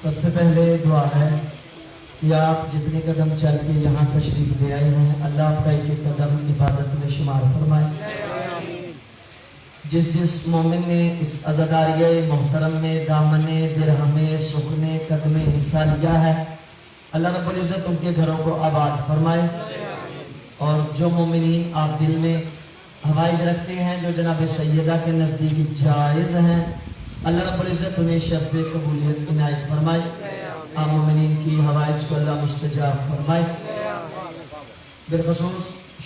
سب سے پہلے دعا ہے کہ آپ جتنے قدم چل کے یہاں تشریف لے آئے ہیں اللہ آپ کا ایک ایک قدم عبادت میں شمار فرمائے۔ جس مومن نے اس عزاداریہ محترم میں دامن درہم سخن قدم حصہ لیا ہے اللہ رب العزت ان کے گھروں کو آباد فرمائے، اور جو مومنین آپ دل میں حوائج رکھتے ہیں جو جناب سیدہ کے نزدیک جائز ہیں اللہ رب العزت انہیں شرط قبولیت عنایت فرمائے، آپ مومنین کی حوائج کو اللہ مستجاب فرمائے۔ بالخصوص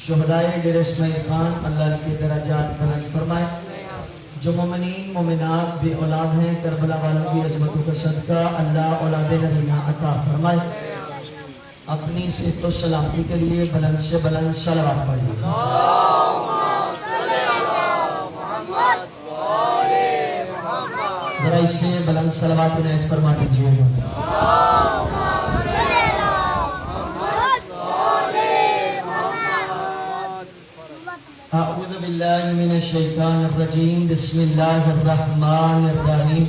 شہدائے ڈیرہ اسماعیل خان اللہ کے درجات بلند فرمائے، جو مومنین مومنات بے اولاد ہیں کربلا والوں کی عظمتوں کا صدقہ اللہ اولاد نرینہ عطا فرمائے۔ اپنی صحت و سلامتی کے لیے بلند سے بلند صلوات پڑھیے۔ ذرا اس سے بلند صلوات عنایت فرما دیجیے گا۔ اعوذ باللہ من الشیطان الرجیم بسم اللہ الرحمن الرحیم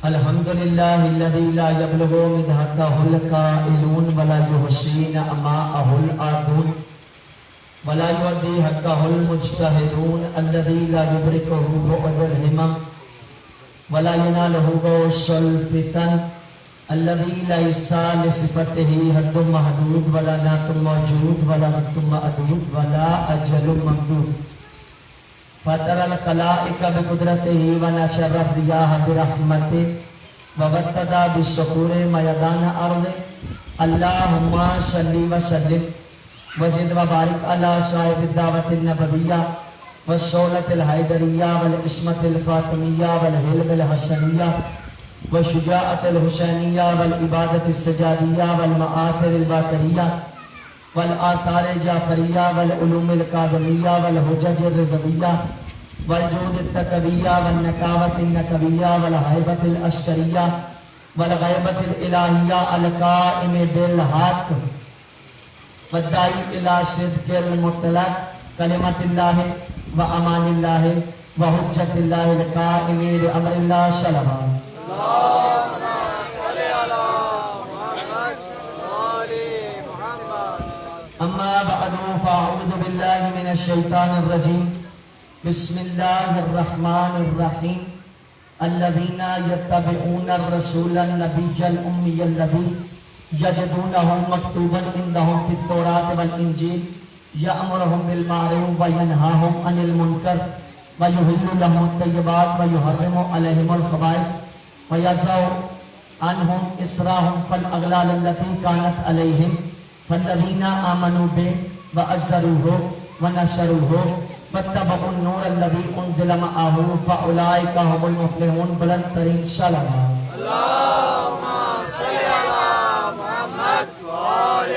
الحمدللہ الذی لا یبلغ مدحتہ القائلون ولا یحصین اماءہ العادون ولا یؤدی حقہ المجتہدون الذی لا یدرکہ بعد الہمم ولا ینالہ غوث الفتن الذي ليس لصفته حد محدود ولا نعت موجود ولا وقت معدود ولا اجل ممدود فطر الخلائق بقدرته ونشر الرياح برحمته وابتدى بالصخور ميدان ارض اللهم صل وسلم وزد وبارك على صاحب الدعوة النبوية والصولة الحيدرية والعصمة الفاطمية والحلم الحسنية والشجاعة الحسینیہ والعبادة السجادیہ والمآثر الباقریہ والآثار الجعفریہ والعلوم القادمیہ والحجج الرضویہ والجود التقویہ والنقاوة النقویہ والحیبة العسکریہ والغیبة الالہیہ القائم بالحق والداعی الى صدق المطلق کلمۃ اللہ وامان اللہ وحجت اللہ القائم بامر اللہ صلوات اما بعد فاعوذ باللہ من الشیطان الرجیم بسم اللہ الرحمن الرحیم الذین یتبعون الرسول النبی الامی الذی یجدونہ مکتوبا عندہم فی التوراۃ والانجیل یأمرہم بالمعروف وینہاہم عن المنکر ویحل لهم الطیبات ویحرم علیہم الخبائث ویضع عنہم اسرahum فالاغلال التي كانت علیہم فالذین آمنوا به وعزروه ونصروه واتبعوا النور الذي انزل معه فاولئک هم المفلحون۔ بلند ترین صلوات۔ اللهم صل علی محمد وآل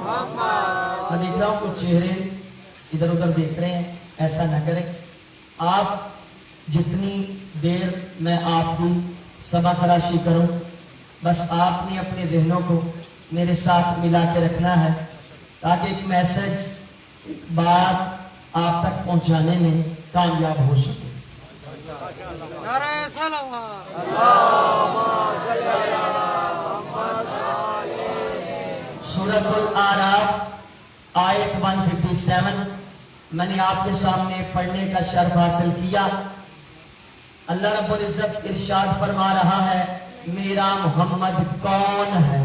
محمد۔ میں دیکھ رہا ہوں کچھ چہرے ادھر ادھر دیکھ رہے ہیں، ایسا نہ کریں۔ آپ جتنی دیر میں آپ کی سبق راشی کروں بس آپ نے اپنے ذہنوں کو میرے ساتھ ملا کے رکھنا ہے تاکہ ایک میسج ایک بات آپ تک پہنچانے میں کامیاب ہو سکے۔ نعرہ صلوات۔ سورۃ الاعراف آیت 157 میں نے آپ کے سامنے پڑھنے کا شرف حاصل کیا۔ اللہ رب العزت ارشاد فرما رہا ہے میرا محمد کون ہے۔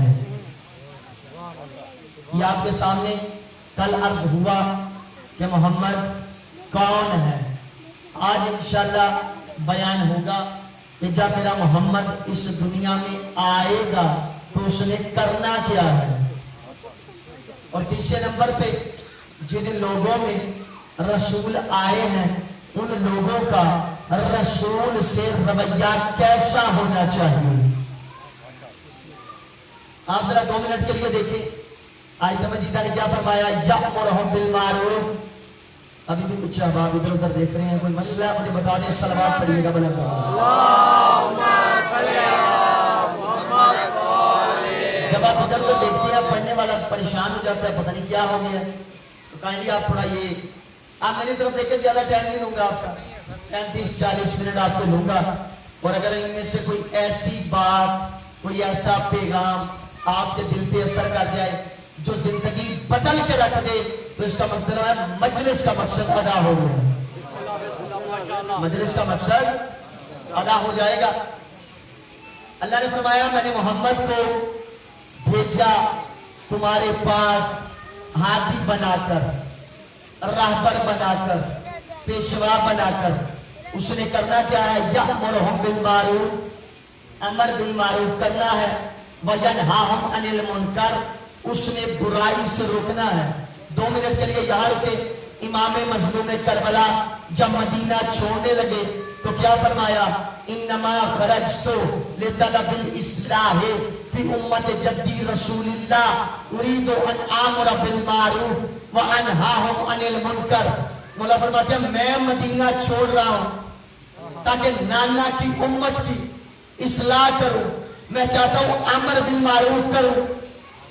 یہ آپ کے سامنے کل عرض ہوا کہ محمد کون ہے۔ آج انشاءاللہ بیان ہوگا کہ جب میرا محمد اس دنیا میں آئے گا تو اس نے کرنا کیا ہے۔ اور تیسرے نمبر پہ جن لوگوں میں رسول آئے ہیں ان لوگوں کا رسول سے رویہ کیسا ہونا چاہیے۔ آپ ذرا 2 منٹ کے لیے دیکھیں آیت مجیدہ نے کیا فرمایا، یأمرہم بالمعروف۔ ابھی بھی کچھ احباب ادھر ادھر دیکھ رہے ہیں، کوئی مسئلہ مجھے بتا دیں، صلوات پڑھیے گا بلند۔ جب آپ ادھر ادھر دیکھتے ہیں پڑھنے والا پریشان ہو جاتا ہے، پتہ نہیں کیا ہو گیا، تو کائنڈلی آپ تھوڑا یہ آپ میری طرف دیکھ کے زیادہ ٹائم نہیں لوں گا آپ کا، 35-40 منٹ آپ کو لوں گا، اور اگر ان میں سے کوئی ایسی بات، کوئی ایسا پیغام آپ کے دل پہ اثر کر جائے جو زندگی بدل کے رکھ دے، تو اس کا مطلب ہے مجلس کا مقصد ادا ہو گیا، مجلس کا مقصد ادا ہو جائے گا۔ اللہ نے فرمایا میں نے محمد کو بھیجا تمہارے پاس ہادی بنا کر، راہبر بنا کر، پیشوا بنا کر۔ اس نے کرنا کیا ہے؟ یأمرہم بالمعروف، امر بالمعروف کرنا ہے، وینہاہم عن المنکر، اس نے برائی سے روکنا ہے۔ 2 منٹ کے لیے یہاں رکے۔ امام مظلوم کربلا جب مدینہ چھوڑنے لگے تو کیا فرمایا؟ انما خرجت لطلب الاصلاح فی امت جدی رسول اللہ اريد ان آمر بالمعروف وانہاہم عن المنکر۔ مولا فرماتے ہیں میں مدینہ چھوڑ رہا ہوں تاکہ نانا کی امت کی اصلاح کروں، میں چاہتا ہوں امر بالمعروف کروں،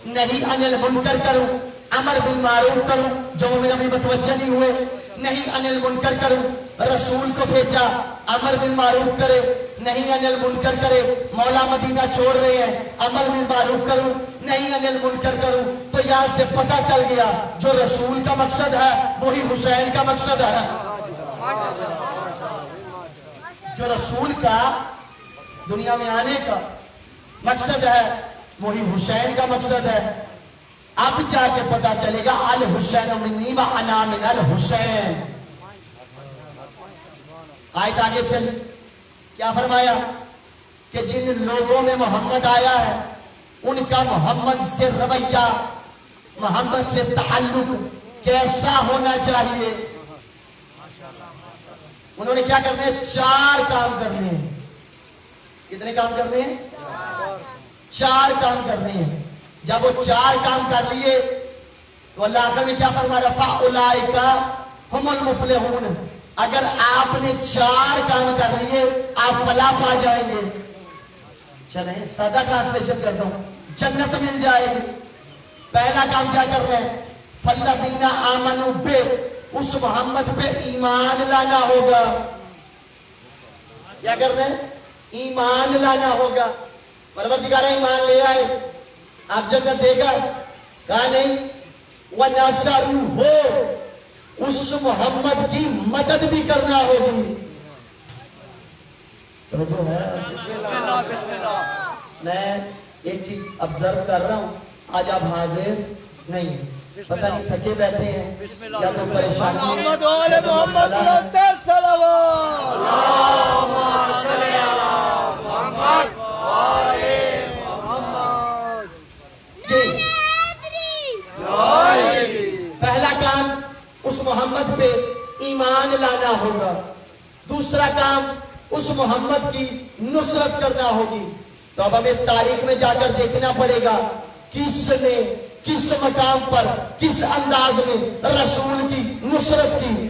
نہیں عن المنکر کروں۔ امر بالمعروف کروں، جو مومن ابھی متوجہ نہیں ہوئے، نہیں عن المنکر کروں۔ رسول کو بھیجا امر بالمعروف کرے، نہیں عن المنکر کرے۔ مولا مدینہ چھوڑ رہے ہیں، امر بالمعروف کروں، نہیں عن المنکر کروں۔ تو یہاں سے پتہ چل گیا جو رسول کا مقصد ہے وہی حسین کا مقصد ہے۔ جو رسول کا دنیا میں آنے کا مقصد ہے وہی حسین کا مقصد ہے۔ اب جا کے پتا چلے گا الحسین منی و انا من الحسین۔ آیت آگے چلی، کیا فرمایا کہ جن لوگوں میں محمد آیا ہے ان کا محمد سے رویہ، محمد سے تعلق کیسا ہونا چاہیے؟ انہوں نے کیا کرنے ہیں؟ 4 کام کرنے ہیں۔ کتنے کام کرنے ہیں؟ 4 کام کرنے ہیں۔ جب وہ 4 کام کر لیے تو اللہ آخر میں کیا فرما رہا؟ فَأُولَئِكَ هُمُ الْمُفْلِحُونَ۔ اگر آپ نے 4 کام کر لیے آپ فلاح پا جائیں گے۔ چلیں سادہ ٹرانسلیشن کرتا ہوں، جنت مل جائے گی۔ پہلا کام کیا کر رہے ہیں؟ فَالَّذِينَ آمَنُوا بِهِ، اس محمد پہ ایمان لانا ہوگا۔ کیا کر رہے ہیں؟ ایمان لانا ہوگا۔ پروردگار ایمان لے آئے، آپ جنت دے گا؟ کہا نہیں۔ وَنَصَرُوهُ، اس محمد کی مدد بھی کرنا ہوگی۔ توجہ ہے؟ میں ایک چیز آبزرو کر رہا ہوں، آج آپ حاضر نہیں ہیں، پتہ نہیں تھکے بیٹھے ہیں یا تو پریشانی ہے۔ محمد والے محمد رضا صلوات اللہم صلی علی محمد والے محمد۔ جی پہلا کام اس محمد پہ ایمان لانا ہوگا، دوسرا کام اس محمد کی نصرت کرنا ہوگی۔ تو اب ہمیں تاریخ میں جا کر دیکھنا پڑے گا کس نے کس مقام پر کس انداز میں رسول کی نصرت کی۔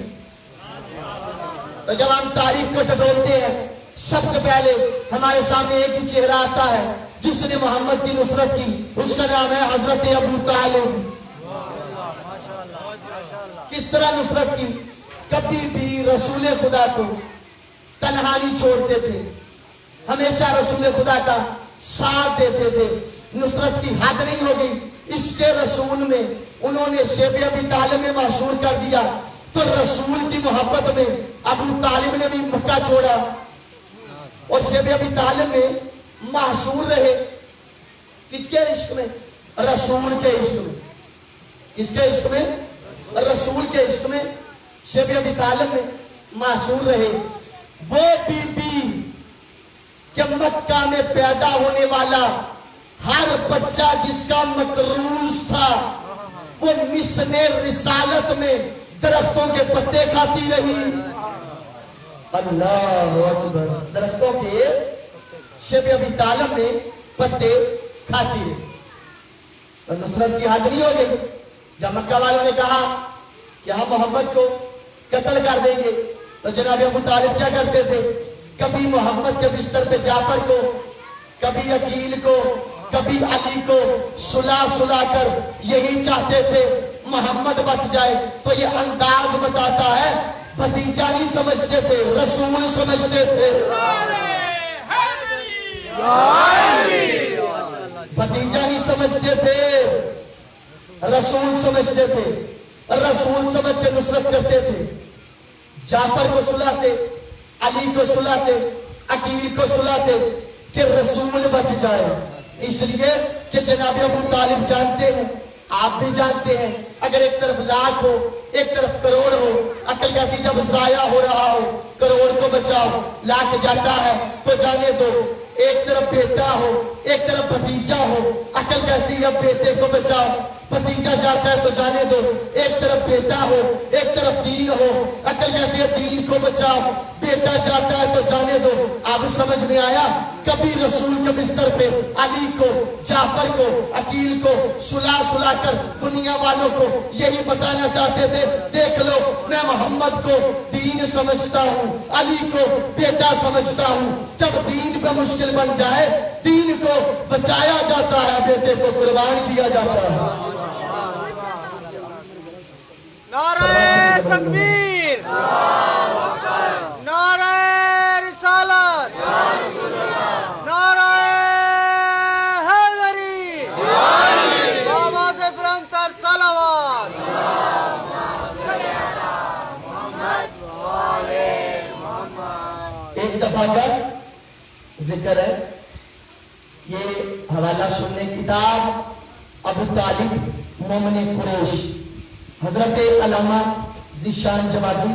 تو جب ہم تاریخ کو ٹٹولتے ہیں سب سے پہلے ہمارے سامنے ایک ہی چہرہ آتا ہے جس نے محمد کی نصرت کی، اس کا نام ہے حضرت ابو طالب۔ کس طرح نصرت کی؟ کبھی بھی رسول خدا کو تنہا نہیں چھوڑتے تھے، ہمیشہ رسول خدا کا ساتھ دیتے تھے۔ نصرت کی حد نہیں ہو گئی، اس کے رسول میں انہوں نے شیب ابی طالب میں محصور کر دیا، تو رسول کی محبت میں ابو طالب نے بھی مکہ چھوڑا اور شیب ابی طالب میں محصور رہے۔ کس کے عشق میں؟ رسول کے عشق میں۔ کس کے عشق میں؟ رسول کے عشق میں شیب ابی طالب میں محصور رہے۔ وہ بی بی کہ مکہ میں پیدا ہونے والا ہر بچہ جس کا مکروز تھا وہ مشن رسالت میں درختوں کے پتے کھاتی رہی۔ اللہ اکبر، درختوں کے شیب ابی طالب میں پتے کھاتی رہی۔ اور نصرت کی حد نہیں ہو گئی۔ جب مکہ والوں نے کہا کہ ہم محمد کو قتل کر دیں گے تو جناب ابو طالب کیا کرتے تھے؟ کبھی محمد کے بستر پہ جعفر کو، کبھی عقیل کو، کبھی علی کو سلا کر یہی چاہتے تھے محمد بچ جائے۔ تو یہ انداز بتاتا ہے بھتیجا نہیں سمجھتے تھے، رسول سمجھتے تھے۔ بھتیجا نہیں سمجھتے تھے، رسول سمجھتے تھے، رسول سمجھ کے نصرت کرتے تھے، جعفر کو سلاتے، علی کو سلاتے، عقیل کو سلاتے کہ رسول بچ جائے، اس لیے کہ جناب ابو طالب جانتے ہیں، آپ بھی جانتے ہیں، اگر ایک طرف لاکھ ہو ایک طرف کروڑ ہو، عقل کہتی جب ضائع ہو رہا ہو کروڑ کو بچاؤ، لاکھ جاتا ہے تو جانے دو، ایک طرف بیٹا ہو ایک طرف بھتیجا ہو، عقل کہتی ہے اب بیٹے کو بچاؤ، بھتیجا جاتا ہے تو جانے دو، ایک طرف بیٹا ہو ایک طرف دین ہو، عقل کہتی ہے دین کو بچاؤ، بیٹا جاتا ہے تو جانے دو۔ اب سمجھ میں آیا، کبھی رسول کے بستر پہ علی کو، جعفر کو، عقیل کو سلا کر دنیا والوں کو یہی بتانا چاہتے تھے، دیکھ لو میں محمد کو دین سمجھتا ہوں، علی کو بیٹا سمجھتا ہوں، جب دین پہ مشکل بن جائے دین کو بچایا جاتا ہے، بیٹے کو قربان کیا جاتا ہے۔ نعرہ تکبیر، نعرہ رسالت، نعرہ حیدری، آواز بلند تر صلوات۔ ایک دفعہ کا ذکر ہے، یہ حوالہ سننے کتاب ابو طالب مومن قریش حضرت علامہ ذیشان جوادی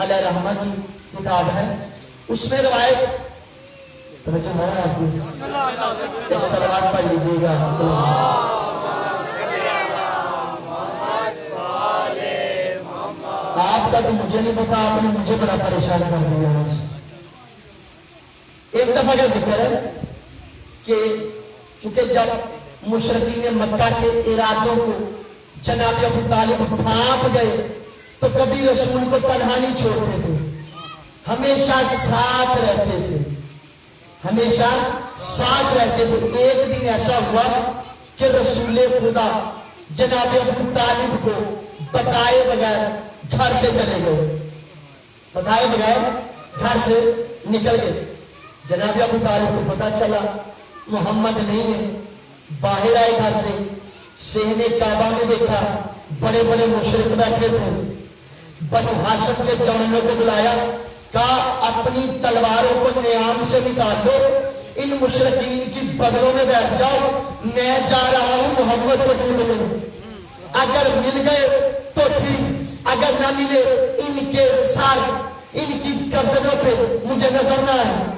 علیہ رحمہ کی کتاب ہے، اس میں روایت توجہ ہے آپ کی، ایک صلوات پڑھ لیجیے گا۔ آپ کا تو مجھے نہیں پتا، آپ نے مجھے بڑا پریشان کر دیا آج۔ ایک دفعہ کا ذکر ہے کہ چونکہ جب مشرکین مکہ کے ارادوں کو جناب ابو طالب بھانپ گئے تو کبھی رسول کو تنہا نہیں چھوڑتے تھے، ہمیشہ ساتھ رہتے تھے، ہمیشہ ساتھ رہتے تھے۔ ایک دن ایسا ہوا کہ رسول خدا جناب ابو طالب کو بتائے بغیر گھر سے چلے گئے، بتائے بغیر گھر سے نکل گئے۔ جناب ابو طالب کو پتا چلا محمد نہیں ہے، باہر آئے گھر سے، صحن کعبہ میں دیکھا بڑے بڑے مشرک بیٹھے تھے، بنو ہاشم کے جوانوں کو بلایا، کہا اپنی تلواروں کو نیام سے نکال لو، ان مشرکین کی بغلوں میں بیٹھ جاؤ، میں جا رہا ہوں محمد کو ڈھونڈنے، اگر مل گئے تو ٹھیک، اگر نہ ملے ان کے سر ان کی گردنوں پہ مجھے نظر نہ آئے۔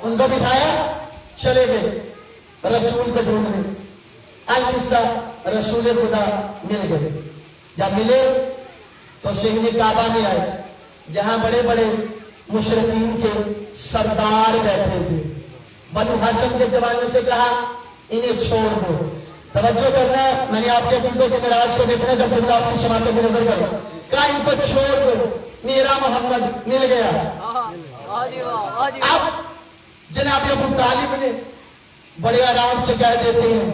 ان کو بٹھایا، چلے گئے رسول کو ڈھونڈنے، القصہ رسول خدا مل گئے۔ جب ملے تو صحن کعبہ میں آئے جہاں بڑے بڑے مشرکین کے سردار بیٹھے تھے، بنو ہاشم کے جوانوں سے کہا انہیں چھوڑ دو۔ توجہ کرنا، میں نے آپ کے بندوں کے معراج کو دیکھنا، جب جملہ آپ کی سماعتوں کی نظر کرو، کہا ان کو چھوڑ دو، میرا محمد مل گیا۔ اب جناب ابو طالب نے بڑے آرام سے کہہ دیتے ہیں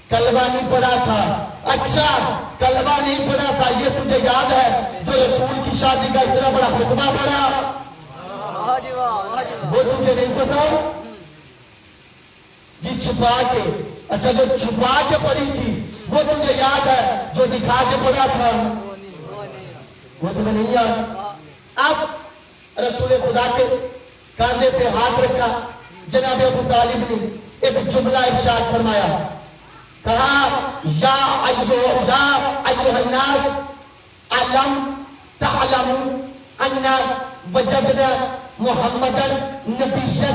کلمہ نہیں پڑھا تھا، اچھا کلمہ نہیں پڑھا تھا، یہ تجھے یاد ہے جو رسول کی شادی کا اتنا بڑا خطبہ پڑھا، وہ تجھے نہیں پتا؟ جی چھپا کے، اچھا جو چھپا کے پڑھی تھی وہ تجھے یاد ہے جو دکھا کے پڑھا تھا، وہ تمہیں نہیں یاد؟ اب رسول خدا کے کاندھے پہ ہاتھ رکھا، جناب ابو طالب نے ایک جملہ ارشاد فرمایا، کہا یا ایوہ الناس علم تعلموا انا وجدنا محمدا نبیا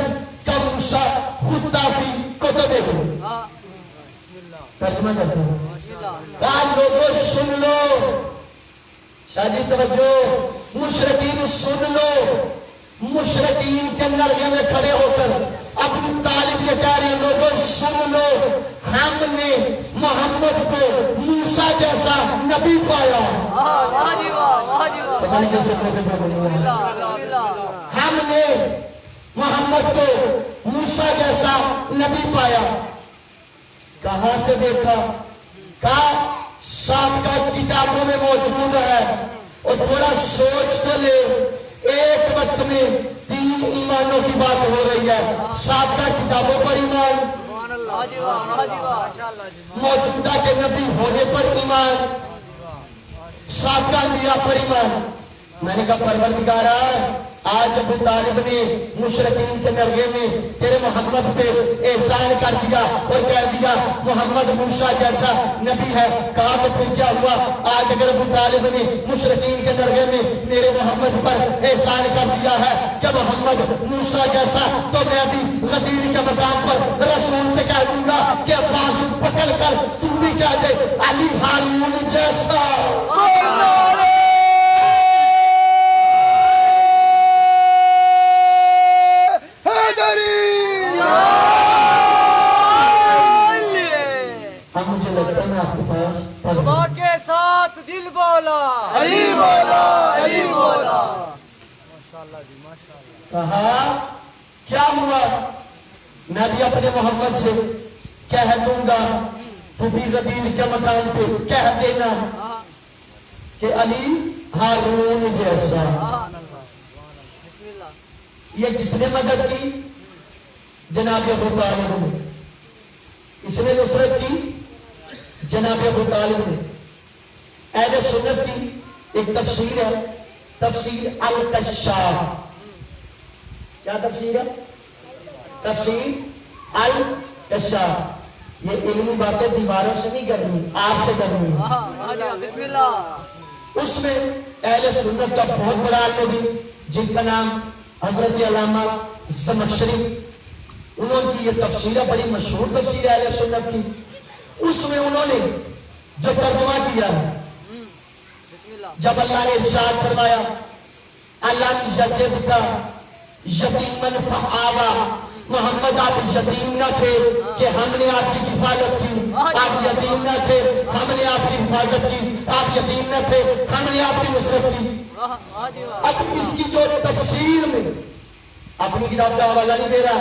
کموسا خطا فی کتبہ۔ ترجمہ کرتا ہوں، کہا لوگوں سن لو، شاہ جی توجہ، مشرکین سن لو، مشرکین کے نرغے میں کھڑے ہو کر ابو طالب یہ کہہ رہے ہیں لوگوں سن لو، ہم نے محمد کو موسیٰ جیسا نبی پایا۔ پتہ نہیں کیسے ہم نے محمد کو موسیٰ جیسا نبی پایا۔ کہاں سے دیکھا؟ کہا سابقہ کتابوں میں موجود ہے، اور تھوڑا سوچ تو لے، ایک وقت میں تین ایمانوں کی بات ہو رہی ہے. سابقہ کتابوں پر ایمان, موجودہ کے نبی ہونے پر ایمان, سابقہ انبیاء پر ایمان. میں نے کہا پروردگارا آج ابو طالب نے مشرکین کے نرغے میں تیرے محمد پہ احسان کر دیا اور کہہ دیا محمد موسیٰ جیسا نبی ہے. کہا تو پھر کیا ہوا؟ آج اگر ابو طالب نے مشرکین کے نرغے میں میرے محمد پر احسان کر دیا ہے کہ محمد موسیٰ جیسا, تو میں بھی غدیر کے مقام پر رسول سے کہہ دوں گا کہ بازو پکڑ کر تو بھی کہہ دے علی ہارون جیسا. مجھے لگتا ہے آپ کے پاس دعا کے ساتھ دل بولا علی بولا علی بولا. کہا کیا ہوا؟ میں بھی اپنے محمد سے کہہ دوں گا تو بھی غدیر کے مقام پہ کہہ دینا کہ علی ہارون جیسا. یہ کس نے مدد کی؟ جناب ابو طالب نے. اس نے نصرت کی جناب ابو طالب نے. اہل سنت کی ایک تفسیر ہے, تفسیر الکشاف. کیا تفسیر ہے؟ تفسیر الکشاف. یہ علمی باتیں دیواروں سے نہیں کرنی, آپ سے کرنی. بسم اللہ. اس میں اہل سنت کا بہت بڑا عالم جن کا نام حضرت علامہ زمخشری, انہوں کی یہ تفسیر ہے, بڑی مشہور تفسیر ہے اہل سنت کی. اس میں انہوں نے جو ترجمہ کیا ہے, جب اللہ نے ارشاد فرمایا علم یجدک یتیما فآوی, محمد آپ یتیم نہ تھے کہ ہم نے آپ کی حفاظت کی, آپ یتیم نہ تھے ہم نے آپ کی حفاظت کی, آپ یتیم نہ تھے ہم نے آپ کی نصرت کی. اب اس کی جو تفسیر میں اپنی کتاب کا حوالہ نہیں دے رہا,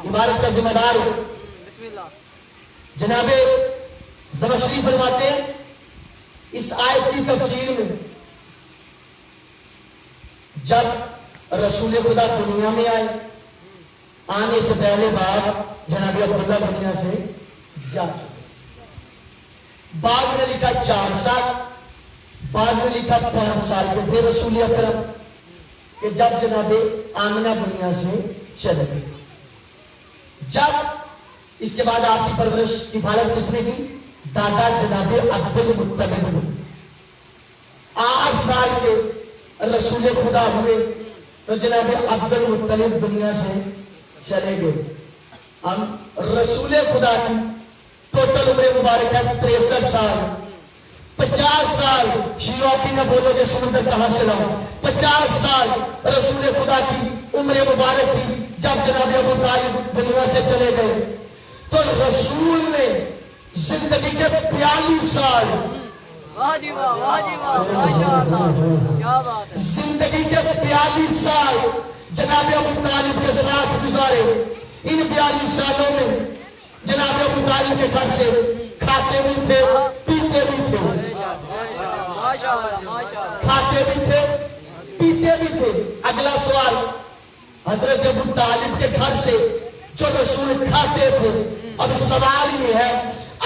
عبارت کا ذمہ دار جناب زمخشری فرماتے ہیں اس آیت کی تفسیر میں جب رسول خدا دنیا میں آئے, آنے سے پہلے باپ جناب عبداللہ دنیا سے جا چکے. بعض نے لکھا 4 سال, بعض نے لکھا 5 سال کے تھے رسول اکرم کہ جب جناب آمنہ دنیا سے چلے گئے. جب اس کے بعد آپ کی پرورش کفالت کس نے کی؟ دادا جناب عبد المطلب نے. 8 سال کے رسول خدا ہوئے تو جناب عبد المطلب دنیا سے چلے گئے. ہم رسول خدا کی ٹوٹل عمر مبارک ہے 63 سال. 50 سال شیعہ نہ بولو گے سمندر کہاں سے لاؤ, 50 سال رسول خدا کی عمر مبارک تھی جب جناب ابو طالب دنیا سے چلے گئے. تو رسول نے زندگی کے 42 سال زندگی کے 42 سال جناب ابو طالب کے ساتھ گزارے. ان 42 سالوں میں جناب ابو طالب کے گھر سے کھاتے بھی تھے پیتے بھی تھے, کھاتے بھی تھے پیتے بھی تھے. اگلا سوال, حضرت ابو طالب کے گھر سے جو رسول کھاتے تھے, اب سوال یہ ہے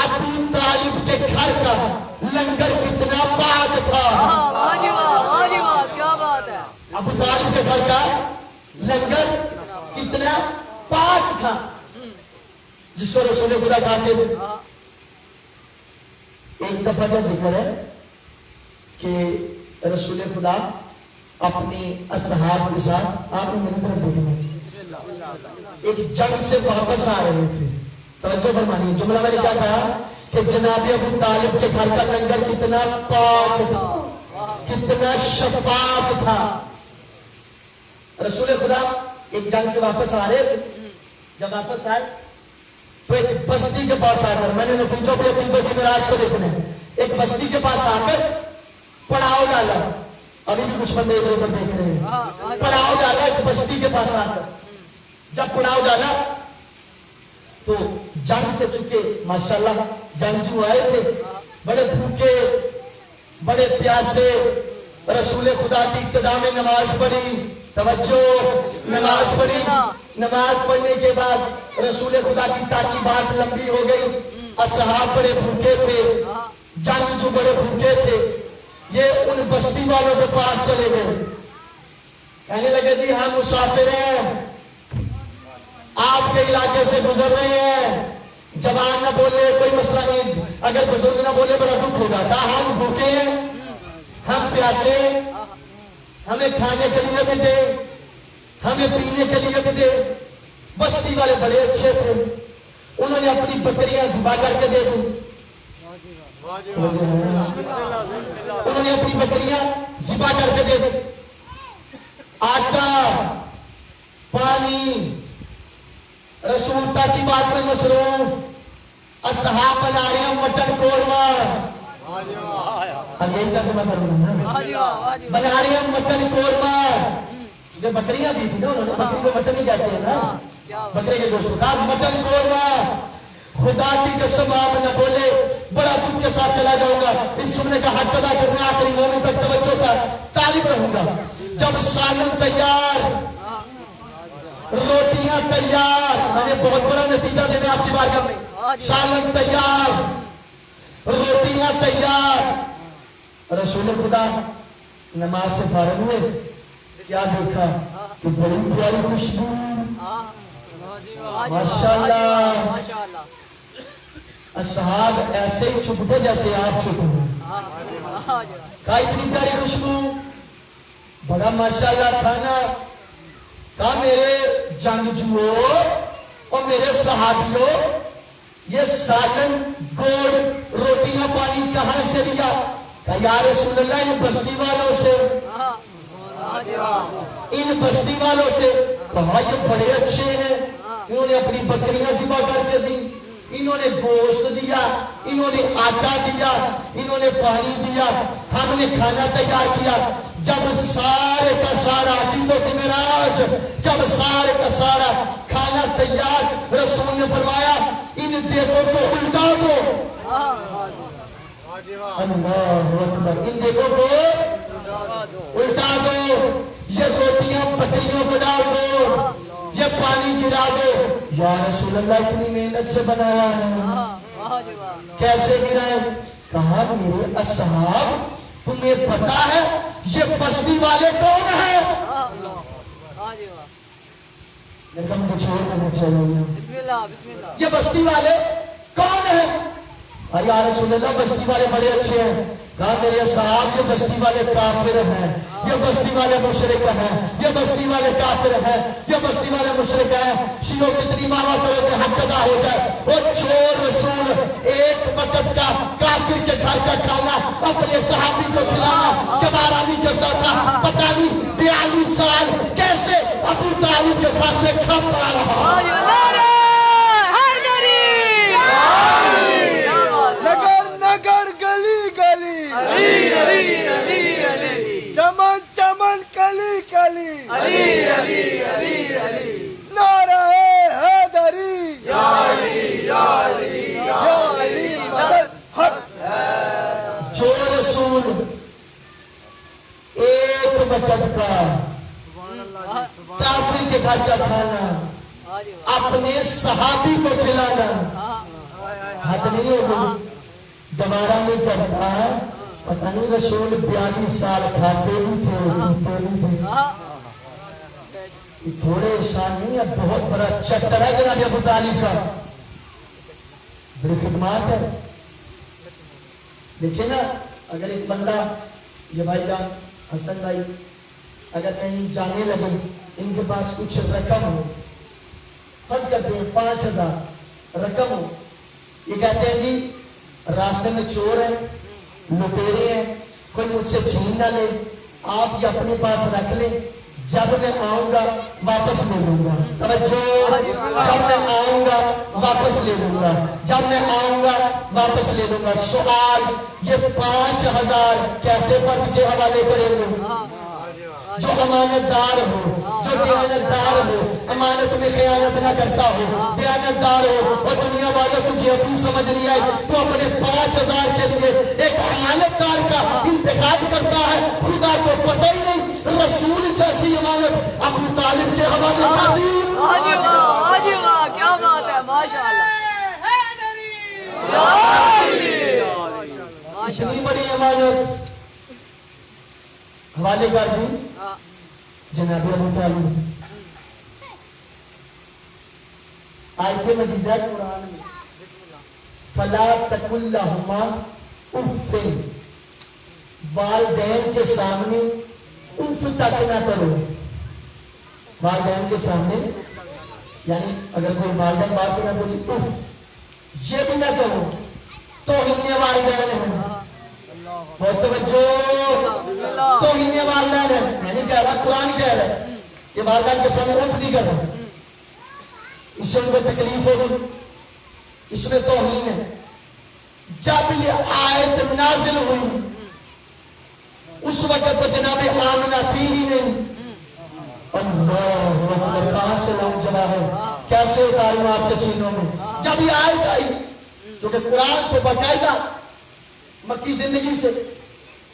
ابو طالب کے گھر کا لنگر کتنا پاک تھا؟ ابو طالب کے گھر کا لنگر کتنا پاک تھا جس کو رسول خدا کھاتے تھے. ایک دفعہ کا ذکر ہے کہ رسول خدا اپنے اصحاب کے ساتھ, آپ نے میری طرف دیکھنا, ایک جنگ سے واپس آ رہے تھے. توجہ فرمانی, جملہ میں نے کیا کہا کہ جناب ابو طالب کے گھر کا لنگر کتنا پاک تھا, کتنا شفاف تھا. رسول خدا ایک جنگ سے واپس آ رہے تھے. جب واپس آئے تو ایک بستی کے پاس آ کر, میں نے نتیجوں پہ عقیدوں کی معراج کو دیکھنا ہے, ایک بستی کے پاس آ کر پڑاؤ ڈالا. ابھی بھی کچھ بندے ادھر ادھر دیکھ رہے ہیں. پڑاؤ ڈالا ایک بستی کے پاس آ کر. جب پڑاؤ ڈالا تو جنگ سے چکے ماشاءاللہ جنگجو آئے تھے, بڑے بھوکے بڑے پیاسے. رسول خدا کی ابتدا میں نماز پڑھی, توجہ، نماز پڑھی، نماز پڑھنے کے بعد رسول خدا کی تعقیبات لمبی ہو گئی، اصحاب بڑے بھوکے تھے، جنگجو بڑے بھوکے تھے، یہ ان بستی والوں کے پاس چلے گئے، کہنے لگے جی ہم مسافر ہیں، آپ کے علاقے سے گزر رہے ہیں، جوان نہ بولے کوئی مسئلہ نہیں، اگر بزرگ نہ بولے بڑا دکھ ہوگا، کہا ہم بھوکے ہیں، ہم پیاسے، ہمیں کھانے کے لیے بھی دے، ہمیں پینے کے لیے بھی دے۔ بستی والے بڑے اچھے تھے، انہوں نے اپنی بکریاں ذبح کر کے دے دی، انہوں نے اپنی بکریاں ذبح کر کے دے دی، آٹا، پانی، رسول کی بات میں مصروف، اصحاب بنا رہے ہیں مٹن قورمہ، بنا رہے ہیں مٹن قورمہ، جو بکریاں دی تھی نا انہوں نے، بکری کو مٹن ہی کہتے ہیں نا، بکرے کے گوشت کا مٹن قورمہ۔ خدا کی قسم آپ نہ بولے بڑا دکھ کے ساتھ چلا جاؤں گا، اس جملے کا حق ادا کرنے آخری مومن تک توجہ کا طالب رہوں گا۔ جب سالن تیار، روٹیاں تیار، میں نے بہت بڑا نتیجہ دینا آپ کی بارگاہ میں، سالن تیار، روٹیاں تیار، رسول خدا نماز سے فارغ ہوئے، کیا دیکھا کہ بڑی پیاری خوشبو، ماشاءاللہ، اصحاب ایسے ہی چھپتے جیسے آپ چھپے ہیں، کہا اتنی پیاری خوشبو، بڑا ماشاءاللہ کھانا، کہا میرے جنگجوؤں اور میرے صحابیوں یہ سالن گوڑ روٹیاں پانی کہاں سے لیا؟ کہا یا رسول اللہ ان بستی والوں سے، ان بستی والوں سے۔ کہا یہ بڑے اچھے ہیں، انہوں نے اپنی بکریاں ذبح کر کے دی، انہوں نے گوشت دیا، انہوں نے آٹا دیا، انہوں نے پانی دیا، ہم نے کھانا تیار کیا۔ جب سارے کا سارا معراج، جب سارے کا سارا کھانا تیار، رسول نے فرمایا ان دیگوں کو الٹا دو، اللہ اکبر، ان دیگوں کو الٹا دو، یہ روٹیاں بکریوں کو ڈال دو، یہ پانی گرا دو۔ یا رسول اللہ اتنی محنت سے بنایا ہے، کیسے گرائے؟ کہا میرے اصحاب تمہیں پتا ہے یہ بستی والے کون ہیں؟ لیکن مجھے چھوڑ دینا چاہیے، یہ بستی والے کون ہیں؟ یا رسول اللہ بستی والے بڑے اچھے ہیں۔ کہا میرے صاحب یہ بستی والے کافر ہیں، یہ بستی والے مشرک ہیں، یہ بستی والے کافر ہیں، یہ بستی والے مشرک ہیں۔ شیعوں کتنی ماما کرو کہ حق ادا ہو جائے، وہ چور رسول ایک وقت کا کافر کے گھر کا کھانا اپنے صحابی کو کھلانا گوارا نہیں کرتا تھا، پتہ نہیں 42 سال کیسے ابو طالب کے گھر سے کھاتا رہا۔ چمن چمن کلی کلی علی علی علی علی، نعرہ حیدری یا علی یا علی یا علی مدد حق۔ جو رسول ایک وقت کا کافر کے گھر کا کھانا اپنے صحابی کو کھلانا حق نہیں ہوگا، دوبارہ نہیں کرتا۔ پتہ نہیں رسول 42 سال کھاتے بھی تھے، پیتے بھی تھے، تھوڑے سال نہیں، اب بہت بڑا چکر ہے جناب ابو طالب کا، بڑی خدمات ہے۔ دیکھیں نا، اگر ایک بندہ یہ بھائی جان حسن بھائی اگر کہیں جانے لگے، ان کے پاس کچھ رقم ہو، فرض کرتے ہیں 5000 رقم ہو، یہ کہتے ہیں جی راستے میں چور ہے، لٹیرے ہیں، کوئی مجھ سے چھین نہ لے، آپ یہ اپنے پاس رکھ لیں، جب میں آؤں گا واپس لے لوں گا۔ توجہ، جب میں آؤں گا واپس لے لوں گا، جب میں آؤں گا واپس لے لوں گا۔ سوال، یہ 5000 کیسے فرد کے حوالے کریں گے؟ جو امانت دار ہو، جو دیانت دار ہو، امانت میں خیانت نہ کرتا ہو، دیانت دار ہو، اور دنیا والے تجھے ابھی سمجھ نہیں آئی تو اپنے 5,000 کے لیے ایک امانت دار کا انتخاب کرتا ہے، خدا کو پتہ ہی نہیں رسول جیسی امانت ابو طالب کے حوالے کر دی۔ آج واہ کیا بات ہے، ماشاءاللہ اتنی بڑی امانت حوالے کر دی جناب ابو طالب۔ آیت مجیدہ قرآن میں فَلَا تَقُلْ لَهُمَا اُفٍّ، والدین کے سامنے اف تک نہ کرو۔ والدین کے سامنے یعنی اگر کوئی والدین بات نہ بولی اف یہ بھی نہ کرو، توہین والدین ہیں، بہت توجہ، توہین والدین ہیں، میں نہیں کہہ رہا، قرآن کہہ رہا ہے کہ والدین کے سامنے اف نہیں کرو، اس سے ان کو تکلیف ہوگی، اس میں توہین ہے۔ جب یہ آیت نازل ہوئی اس وقت تو جناب آمنہ تھی ہی نہیں۔ اللہ اکبر، کہاں سے لوگ جلا ہے، کیسے اتاروں آپ کے سینوں میں۔ جب یہ آیت آئی جو کہ قرآن کو باقاعدہ مکی زندگی سے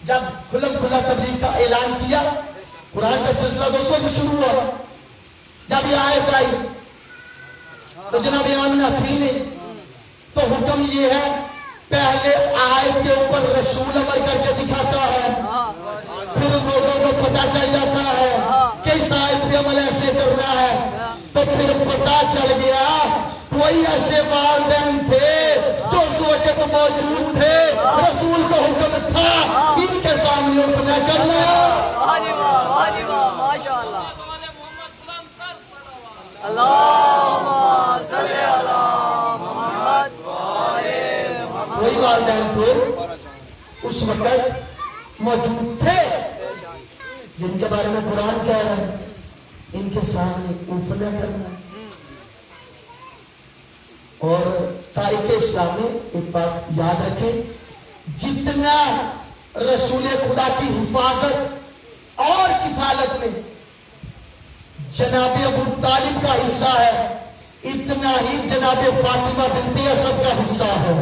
جب کھلم کھلا تبلیغ کا اعلان کیا، قرآن کا سلسلہ 200 میں شروع ہوا، جب یہ آیت آئی تو جناب آمنہ تھی نہیں، تو حکم یہ ہے پہلے آیت کے اوپر رسول عمل کر کے دکھاتا ہے، پھر لوگوں کو پتہ چل جاتا ہے کہ اس آیت پہ عمل ایسے کرنا ہے، تو پھر پتہ چل گیا کوئی ایسے والدین تھے جو اس وقت موجود تھے، رسول کا حکم تھا ان کے سامنے اف نہ کرنا۔ ماشاءاللہ اللہم صلی علی محمد کوئی والدین تھے اس وقت موجود تھے جن کے بارے میں قرآن کہہ رہا ہے ان کے سامنے اف نہ کرنا۔ اور تاریخ اسلام میں ایک بات یاد رکھیں، جتنا رسول خدا کی حفاظت اور کفالت میں جناب ابو طالب کا حصہ ہے، اتنا ہی جناب فاطمہ بنت اسد کا حصہ ہے۔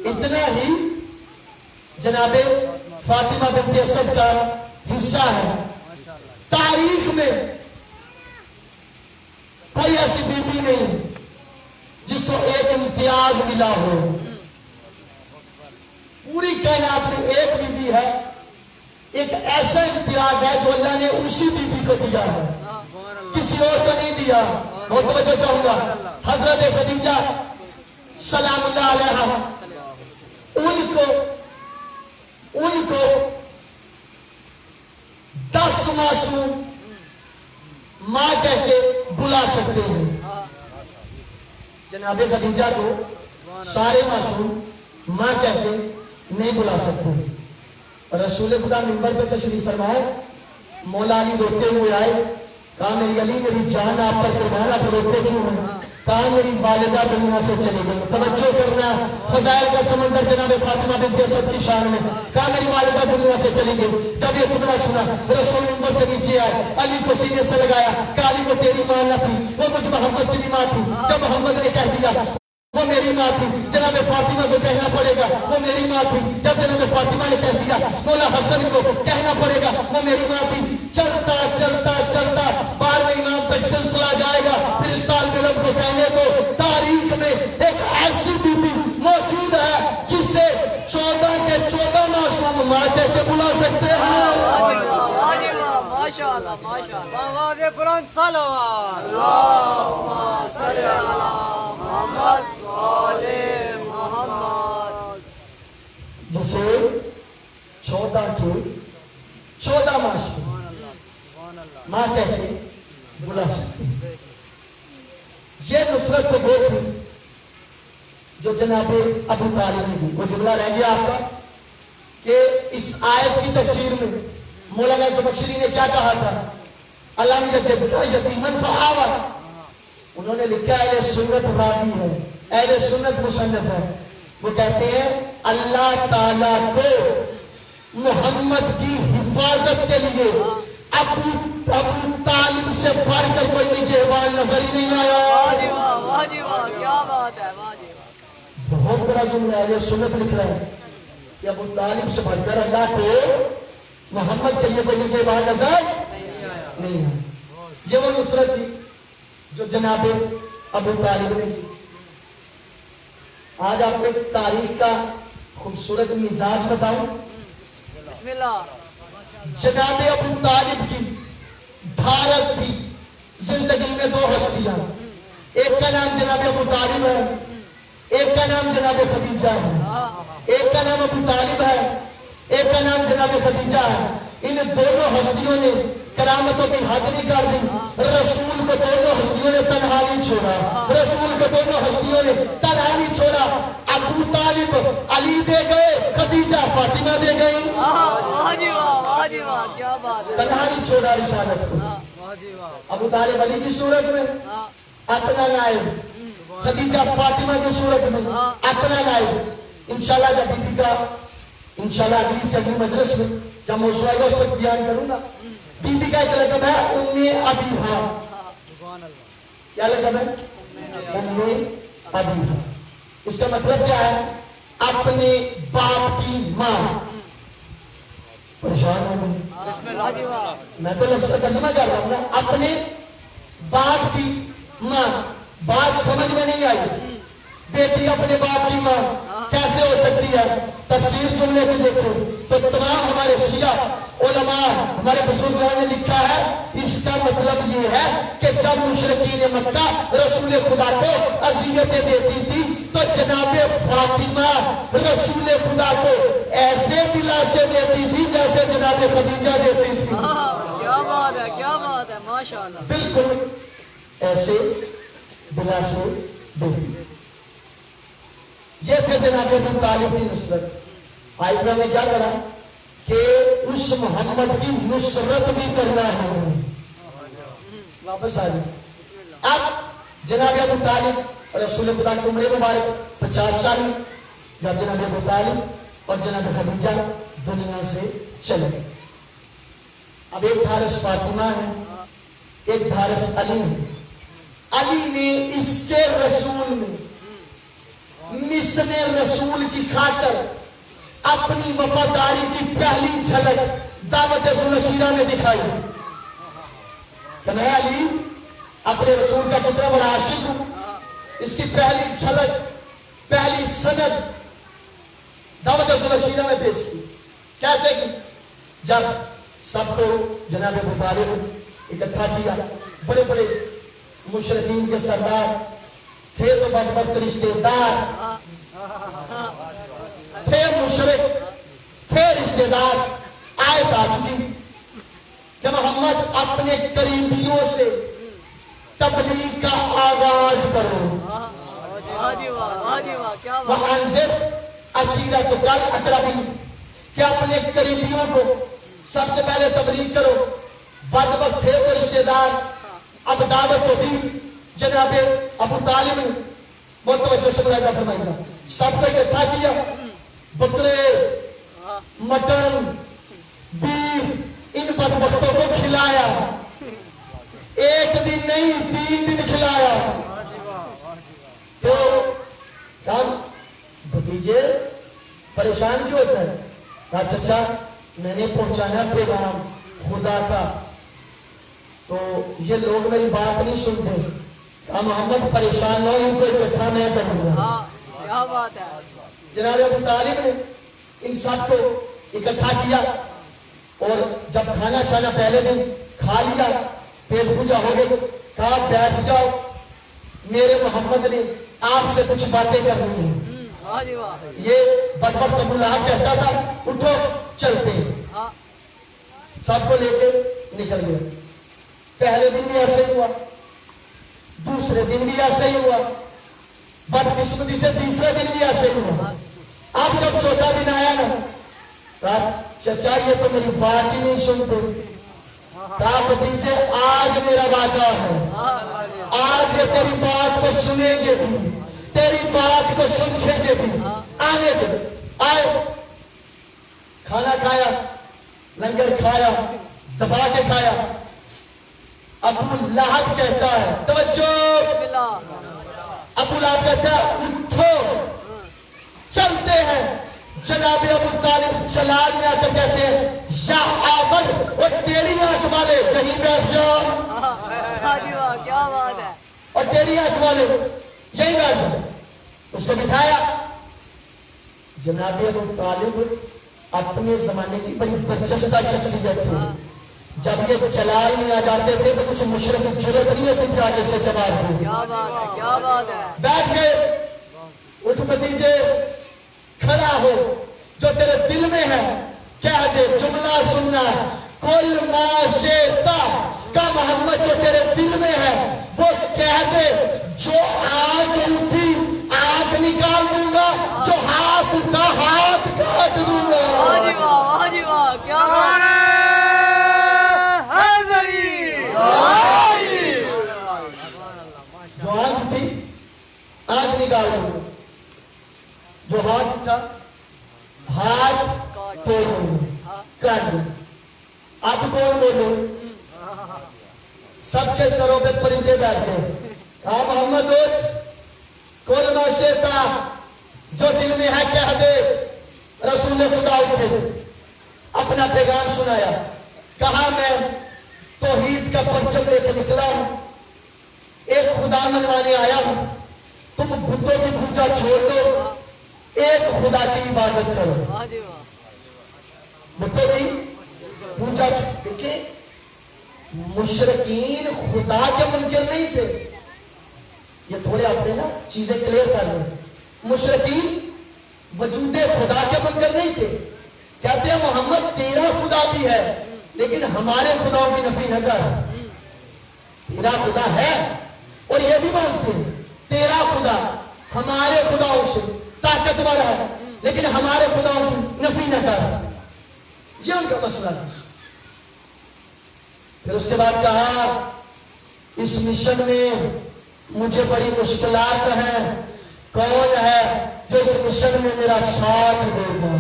اتنا ہی جناب فاطمہ بنت اسد کا حصہ ہے۔ تاریخ میں کوئی ایسی بی بی نہیں جس کو ایک امتیاز ملا ہو، پوری کائنات میں ایک بی بی ہے، ایک ایسا امتیاز ہے جو اللہ نے اسی بی بی کو دیا ہے، کسی اور کو نہیں دیا۔ بہت توجہ چاہوں گا، حضرت خدیجہ سلام اللہ علیہا ان کو 10 معصوم ماں کہہ کے بلا سکتے ہیں، جناب خدیجہ کو سارے معصوم ماں کہہ کے نہیں بلا سکتے۔ رسول خدا منبر پہ تشریف فرمائے، مولا علی روتے ہوئے آئے، کہا میری علی میری جان آپ پر قربان، آپ روتے کیوں ہیں؟ کہا میری والدہ دنیا سے چلی گئی۔ توجہ کرنا، فضائل کا سمندر جناب فاطمہ بنت اسد کی شان میں، کہا میری والدہ دنیا سے چلی گئی۔ جب یہ خطبہ سنا رسول منبر سے نیچے آئے، علی کو سینے سے لگایا، کہا علی وہ تیری ماں نہ تھی، وہ مجھ محمد کی بھی ماں تھی۔ جب محمد نے کہہ دیا وہ میری ماں تھی، جناب فاطمہ کو کہنا پڑے گا وہ میری ماں تھی۔ جب جناب فاطمہ نے کہہ دیا مولا حسن کو کہنا پڑے گا وہ میری ماں تھی۔ چلتا چلتا چلتا 12ویں امام تک سلسلہ جائے گا۔ پھر اس طالب علم کو کہنے کو تاریخ میں ایک ایسی بی بی موجود ہے جسے 14 کے 14 معصوم ماں کہہ کے بلا سکتے ہیں۔ ماشاءاللہ ماشاءاللہ، آواز بلند صلوات، اللہم صلی علی محمد محمد، جسے 14 کے 14 معصوم ماں کہہ کے بلا سکتے ہیں۔ یہ نصرت تو وہ تھی جو جناب ابو طالب نے دی۔ وہ جملہ رہ گیا آپ کا کہ اس آیت کی تفسیر میں مولانا زمخشری نے کیا کہا تھا، علم یجدک یتیما فآویٰ، انہوں نے لکھا اہل سنت راوی ہے، اہل سنت مصنف ہے۔ وہ کہتے ہیں اللہ تعالیٰ کو محمد کی حفاظت کے لیے ابو طالب سے بڑھ کر کوئی نگہبان نظر ہی نہیں آیا. واہ جی واہ کیا بات ہے. واہ جی بہت بڑا جملہ ہے. یہ سنت لکھ رہا ہے کہ ابو طالب سے بڑھ کر اللہ کو محمد کے لیے کوئی نگہبان نظر نہیں آیا. یہ وہ نصرت تھی جو جناب ابو طالب نے کی. آج آپ کو تاریخ کا خوبصورت مزاج بتاؤں. بسم اللہ. جناب ابو طالب کی دھارس تھی زندگی میں 2 ہستیاں. ایک کا نام جناب ابو طالب ہے, ایک کا نام جناب خدیجہ ہے. ایک کا نام ابو طالب ہے, ایک کا نام جناب خدیجہ ہے. ان دونوں ہستیوں نے کرامتوں کی حد نہیں کر دی. رسول کو دونوں ہستیوں نے تنہا نہیں چھوڑا. رسول کو دونوں ہستیوں نے تنہا نہیں چھوڑا. ابو طالب علی دے گئے, خدیجہ فاطمہ دے گئی. واہ جی واہ جی واہ کیا بات ہے. تنہا نہیں چھوڑا رسالت کو. واہ جی واہ. ابو طالب علی کی صورت میں اپنا نائب, خدیجہ فاطمہ کی صورت میں اپنا نائب. انشاءاللہ جب بی بی کا انشاءاللہ اگلی سے اگلی مجلس میں جب موضوع آئے گا اس وقت بیان کروں گا. بی بی کا ایک لقب ہے ام ابیہا. کیا لقب ہے؟ ام ابیہا. اس کا مطلب کیا ہے؟ اپنے باپ کی ماں. پریشان ہو گئی. واہ جی واہ. میں تو لفظ کا ترجمہ کر رہا ہوں نا. اپنے باپ کی ماں. بات سمجھ میں نہیں آئی. بیٹی اپنے باپ کی ماں کیسے ہو سکتی ہے؟ تفسیر جملے کو دیکھو تو تمام ہمارے شیعہ علماء ہمارے بزرگوں نے لکھا ہے اس کا مطلب یہ ہے کہ جب مشرکین مکہ رسول خدا کو اذیتیں دیتی تھی تو جناب فاطمہ رسول خدا کو ایسے دلاسے دیتی تھی جیسے جناب خدیجہ دیتی تھی. کیا بات ہے کیا بات ہے ماشاءاللہ. بالکل ایسے دلاسے دیتی. یہ تھے جناب ابو طالب کی نصرت. آئیبرا نے کیا کرا کہ اس محمد کی نصرت بھی کرنا ہے. واپس آ جائے. اب جناب ابو طالب رسول خدا کی عمر مبارک 50 سال جب جناب ابو طالب اور جناب خدیجہ دنیا سے چلے. اب ایک دھارس فاطمہ ہے, ایک دھارس علی ہے. علی نے اس کے رسول میں مصر رسول کی خاطر اپنی وفاداری کی پہلی جھلک دعوت ذوالشیرہ میں دکھائی. کہ میں علی اپنے رسول کا کتنا بڑا عاشق ہوں. اس کی پہلی جھلک پہلی سند دعوت ذوالشیرہ میں پیش کی. کیسے کی؟ جب سب کو جناب ابو طالب اکٹھا کیا. بڑے بڑے مشرکین کے سردار تھے تو بدبخت رشتے دار تھے, مشرک تھے, رشتے دار. آیت آ چکی کہ محمد اپنے قریبیوں سے تبلیغ کا آغاز کرو. وَأَنذِرْ عَشِيرَتَكَ الْأَقْرَبِينَ کہ اپنے قریبیوں کو سب سے پہلے تبلیغ کرو. بدبخت تھے تو رشتے دار. اب دعوت تو دی جناب ابو طالب نے. بہت توجہ سے ملاحظہ فرمائیے گا. سب کو اکٹھا کیا. بکرے, مٹن, بیف ان بدبختوں کو کھلایا. ایک دن نہیں 3 دن کھلایا. تو کام بھتیجے پریشان کیوں ہوتا ہے؟ کہا چچا میں نے پہنچانا پیغام خدا کا تو یہ لوگ میری بات نہیں سنتے. کہا محمد پریشان ہو, ان کو اکٹھا میں کروں گا. کیا بات ہے. جناب ابو طالب نے ان سب کو اکٹھا کیا اور جب کھانا چھانا پہلے دن کھا لیا, پیٹ پوجا ہو گئی. کہا بیٹھ جاؤ, میرے محمد نے آپ سے کچھ باتیں کرنی ہیں. یہ بدبخت ابو لہب کہتا تھا اٹھو چلتے ہیں. سب کو لے کے نکل گیا. پہلے دن بھی ایسے ہی ہوا, دوسرے دن بھی ایسے ہی ہوا, بدقسمتی سے تیسرے دن بھی ایسے ہی ہوا. اب جب چوتھا دن آیا نا, کہا چچا یہ تو میری بات ہی نہیں سنتے. کہا بھتیجے آج میرا وعدہ ہے, آج یہ تیری بات کو سنیں گے بھی, تیری بات کو سمجھیں گے بھی. آنے دے, آئے کھانا کھایا، لنگر کھایا، دبا کے کھایا. ابو لہب کہتا ہے توجہ، ابو لہب کہتا ہے اٹھو چلتے ہیں. جناب ابو طالب جلال میں آ کر کہتے ہیں یا آمن اور تیری آنکھ والے کہیں بیٹھ جاؤ. کیا بات ہے. اور تیری آنکھ والے یہی بیٹھ جاؤ. اس کو بٹھایا. جناب ابو طالب اپنے زمانے کی بڑی برجستہ شخصیت تھی. جب یہ جلال میں آ جاتے تھے تو کچھ مشرک جرأت نہیں ہوتی تھی آگے سے جواب دیں. کیا بات ہے، کیا بات ہے. بیٹھ گئے. اٹھ بھتیجے کھڑا ہو، جو تیرے دل میں ہے کہہ دے. جملہ سننا، کل ما شئتا کا محمد جو تیرے دل میں ہے وہ کہہ دے. جو آنکھ اٹھی آنکھ نکال دوں گا، جو ہاتھ اٹھا ہاتھ کاٹ دوں گا. واہ جی واہ، واہ جی واہ، کیا بات ہے. جو آنکھ اٹھی آنکھ نکال دوں گا، جو ہاتھ اٹھا ہاتھ توڑ دوں گا، کاٹ دوں گا. اب کون بولو؟ سب کے سروں پہ پرندے بیٹھتے ہیں. ہاں محمد اٹھ، کل ما شئتا جو دل میں ہے کہہ دے. رسول خدا اٹھے، اپنا پیغام سنایا. کہا میں توحید کا پرچم لے کے نکلا ہوں، ایک خدا منوانے آیا ہوں. تم بتوں کی پوجا چھوڑ دو، ایک خدا کی عبادت کرو. واہ جی واہ. بتوں کی پوجا دیکھیں، مشرکین خدا کے منکر نہیں تھے. یہ تھوڑے اپنے نا چیزیں کلیئر کر رہے ہیں. مشرکین وجود خدا کے منکر نہیں تھے. کہتے ہیں محمد تیرا خدا بھی ہے لیکن ہمارے خداؤں کی نفی نہ کر. تیرا خدا ہے اور یہ بھی مانتے ہیں تیرا خدا ہمارے خداؤں سے طاقتور ہے لیکن ہمارے خداؤں کی نفی نہ کر. یہ ان کا مسئلہ ہے. پھر اس کے بعد کہا اس مشن میں مجھے بڑی مشکلات ہیں. کون ہے جو اس مشن میں میرا ساتھ دے گا؟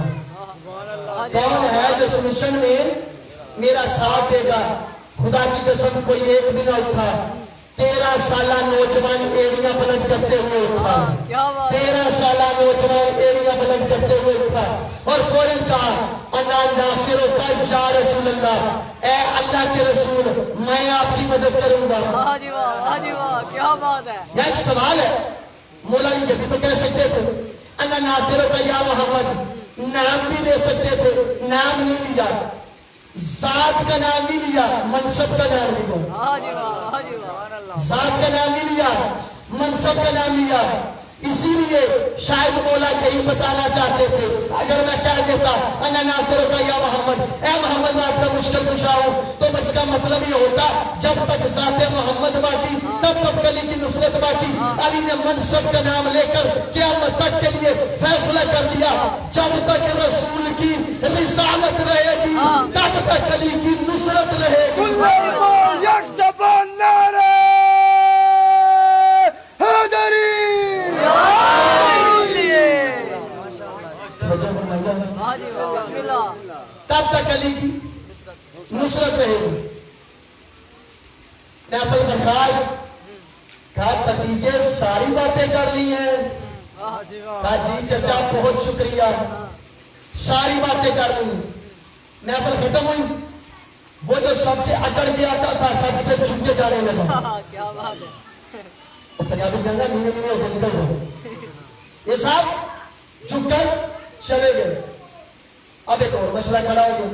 کون ہے جو اس مشن میں میرا ساتھ دے گا؟ خدا کی قسم کوئی ایک بھی نہ اٹھا. 13 سالہ نوجوان ایڑیاں بلند کرتے ہوئے اٹھا. 13 سالہ نوجوان ایڑیاں بلند کرتے ہوئے اٹھا اور فوراً کہا انا ناصر کا یا رسول اللہ، اے اللہ کے رسول میں آپ کی مدد کروں گا. واہ جی واہ، واہ جی واہ، کیا بات ہے. یہ ایک سوال ہے. مولا جی بھی تو کہہ سکتے تھے انا ناصر کا یا محمد، نام بھی لے سکتے تھے. نام نہیں لیا، ذات کا نام نہیں لیا، منصب کا نام لیا. واہ جی واہ، واہ جی واہ. ذات کا نام نہیں لیا، منصب کا نام لیا. اسی لیے شاید مولا یہی بتانا چاہتے تھے اگر میں کہہ دیتا انا ناصر کا یا محمد، اے محمد میں آپ کا مشکل کشا ہوں، تو اس کا مطلب یہ ہوتا جب تک ذات محمد باقی تب تک علی کی نصرت باقی. علی نے منصب کا نام لے کر قیامت تک کے لیے فیصلہ کر دیا جب تک رسول کی رسالت رہے گی تب تک علی کی نصرت رہے گی. تب تک علی کی نصرت رہے گی. میں اپنی درخواست کہا بھتیجے ساری باتیں کر لی ہیں. کہا جی چچا بہت شکریہ، ساری باتیں کر لی. میں اپن ختم ہوئی. وہ جو سب سے اکڑ گیا تھا سب سے جھک کے جانے لگا. کیا بات ہے. پنجابی جنگا نینے نینے ہو نکل گئے. یہ سب جھک کر چلے گئے. اب ایک اور مسئلہ کھڑا ہو گیا.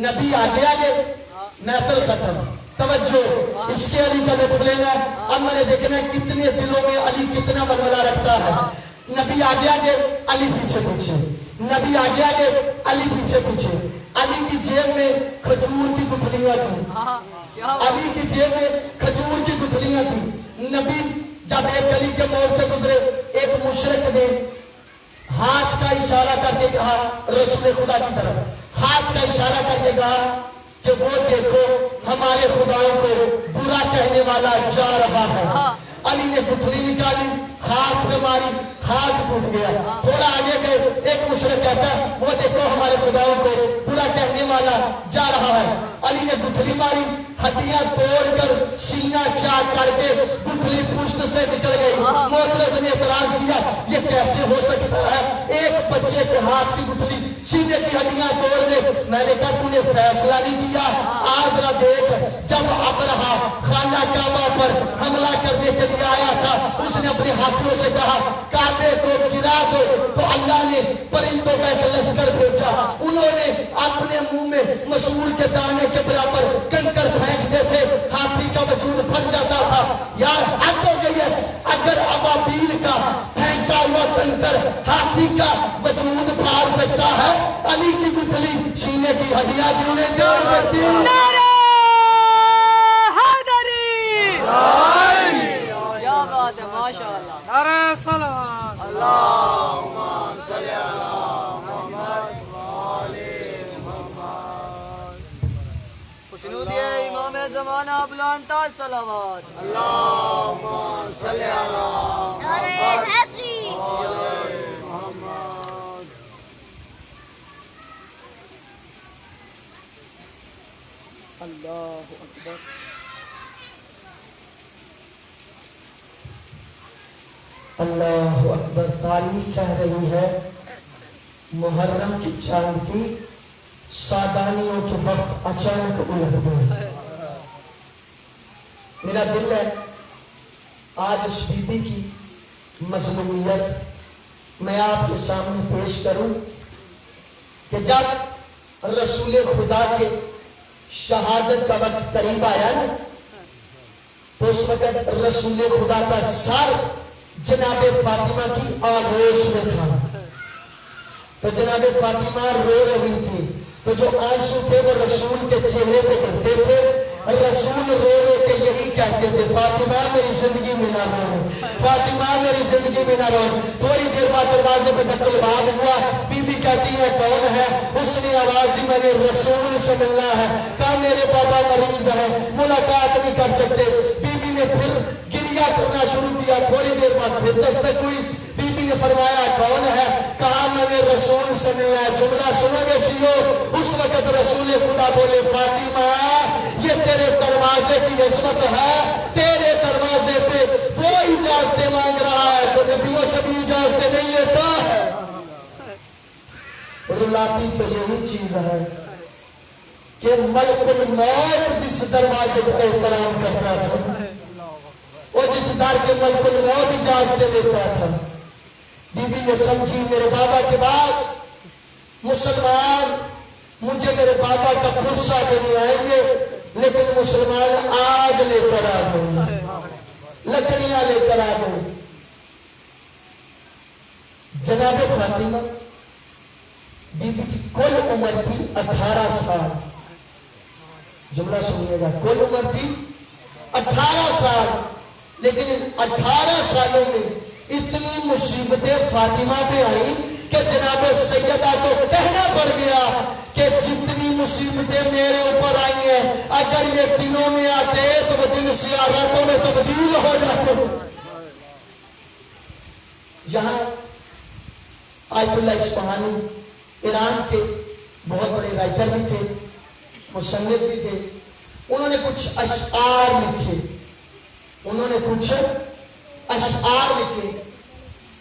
نبی آگے آگے محفل ختم. توجہ اس کے علی کا لطف لینا. اب میں نے دیکھنا کتنے دلوں میں علی کتنا ولولہ رکھتا ہے. نبی آگے آگے علی پیچھے پیچھے، نبی آگے آگے علی پیچھے پیچھے. علی کی جیب میں کھجور کی گٹھلیاں تھیں. علی کی جیب میں کھجور کی گٹھلیاں تھیں. نبی جب ایک علی کے موڑ سے گزرے ایک مشرک نے ہاتھ کا اشارہ کر کے کہا رسول خدا کی طرف، ہاتھ کا اشارہ کر کے کہا کہ وہ دیکھو ہمارے خداؤں کو برا کہنے والا جا رہا ہے. علی نے گٹھلی نکالی، ہاتھ پہ ماری، ہاتھ ٹوٹ گیا. تھوڑا آگے گئے، ایک مشرک کہتا ہے وہ دیکھو ہمارے خداؤں کو پورا کہنے والا جا رہا ہے. علی نے گٹھلی ماری، ہڈیاں توڑ کر سینہ چاک کر کے گٹھلی پشت سے نکل گئی. معترض نے اعتراض کیا یہ کیسے ہو سکتا ہے، ایک بچے کے ہاتھ کی گٹھلی سینے کی ہڈیاں توڑ دے. میں نے کہا تو نے فیصلہ نہیں کیا، آج ذرا دیکھ جب ابرہا خانہ کعبہ پر حملہ کرنے کے لیے آیا تھا، اس نے اپنے ہاتھوں سے کہا کعبے کو گرا دو، تو اللہ نے پرندوں کا ایک لشکر بھیجا. انہوں نے اپنے منہ میں مسور کے دانے کے برابر کنکر پھینکتے تھے، ہاتھی کا وجود پھٹ جاتا تھا. یار حد ہو گئی ہے، اگر ابابیل کا پھینکا ہوا کنکر ہاتھی کا وجود پھاڑ سکتا ہے، علی کی گٹھلی سینے کی ہڈیاں کیوں نہیں توڑ سکتی؟ نعرہ حیدری! کیا بات ہے، ماشاءاللہ. نعرہ صلوات. اللہم صلی علی محمد وآلِ محمد. خوشنود ہے امام زمانہ بلند تاج صلوات. اللہم صلی علی محمد وآلِ محمد. اللہ اکبر. اللہ اکبر. تاریخ کہہ رہی ہے محرم کی چاند کی سادانیوں کے وقت اچانک الٹ گئے. میرا دل ہے آج اس بی بی کی مظلومیت میں آپ کے سامنے پیش کروں کہ جب رسول خدا کے شہادت کا وقت قریب آیا نا، تو اس وقت رسول خدا کا سر جناب فاطمہ کی آغوش میں تھا. تو جناب فاطمہ رو رہی تھی، تو جو آنسو تھے وہ رسول کے چہرے پہ گرتے تھے. رسول رو رو کے یہی کہتے تھے فاطمہ میری زندگی میں نہ رو، فاطمہ میری زندگی میں نہ رو. تھوڑی دیر بعد دروازے پہ دخل باب ہوا. بی بی کہتی ہے کون ہے؟ اس نے آواز دی میں نے رسول سے ملنا ہے. کہا میرے بابا مریض ہے، ملاقات نہیں کر سکتے. بی بی نے پھر گریہ کرنا شروع کیا. تھوڑی دیر بعد پھر دستک ہوئی. بی بی نے فرمایا کون ہے؟ کہا میں نے رسول سے ملنا ہے. جملہ سنو گے سیو. اس وقت رسول خدا بولے فاطمہ یہ تیرے دروازے کی عظمت ہے، تیرے دروازے پہ وہ اجازتیں مانگ رہا ہے جو نبیوں سے بھی اجازتیں نہیں لیتا. رلاتی تو یہی چیز ہے کہ ملک الموت جس دروازے کا احترام کرتا تھا، وہ جس در کے ملک الموت اجازتیں دیتا تھا. بی بی نے سمجھی میرے بابا کے بعد مسلمان مجھے میرے بابا کا پرسہ دینے آئیں گے، لیکن مسلمان آگ لے کر آ گئے، لکڑیاں لے کر آ گئے. جناب فاطمہ بی بی کی کل عمر تھی 18 سال. جملہ سنیے گا، کل عمر تھی 18 سال. لیکن ان 18 سالوں میں اتنی مصیبتیں فاطمہ پہ آئیں کہ جناب سیدہ کو کہنا پڑ گیا کہ جتنی مصیبتیں میرے اوپر آئی ہیں اگر یہ دنوں میں آتے تو وہ دن سیاہ راتوں میں تبدیل ہو جاتے. یہاں آیت اللہ اصفہانی ایران کے بہت بڑے رائٹر بھی تھے، مصنف بھی تھے. انہوں نے کچھ اشعار لکھے،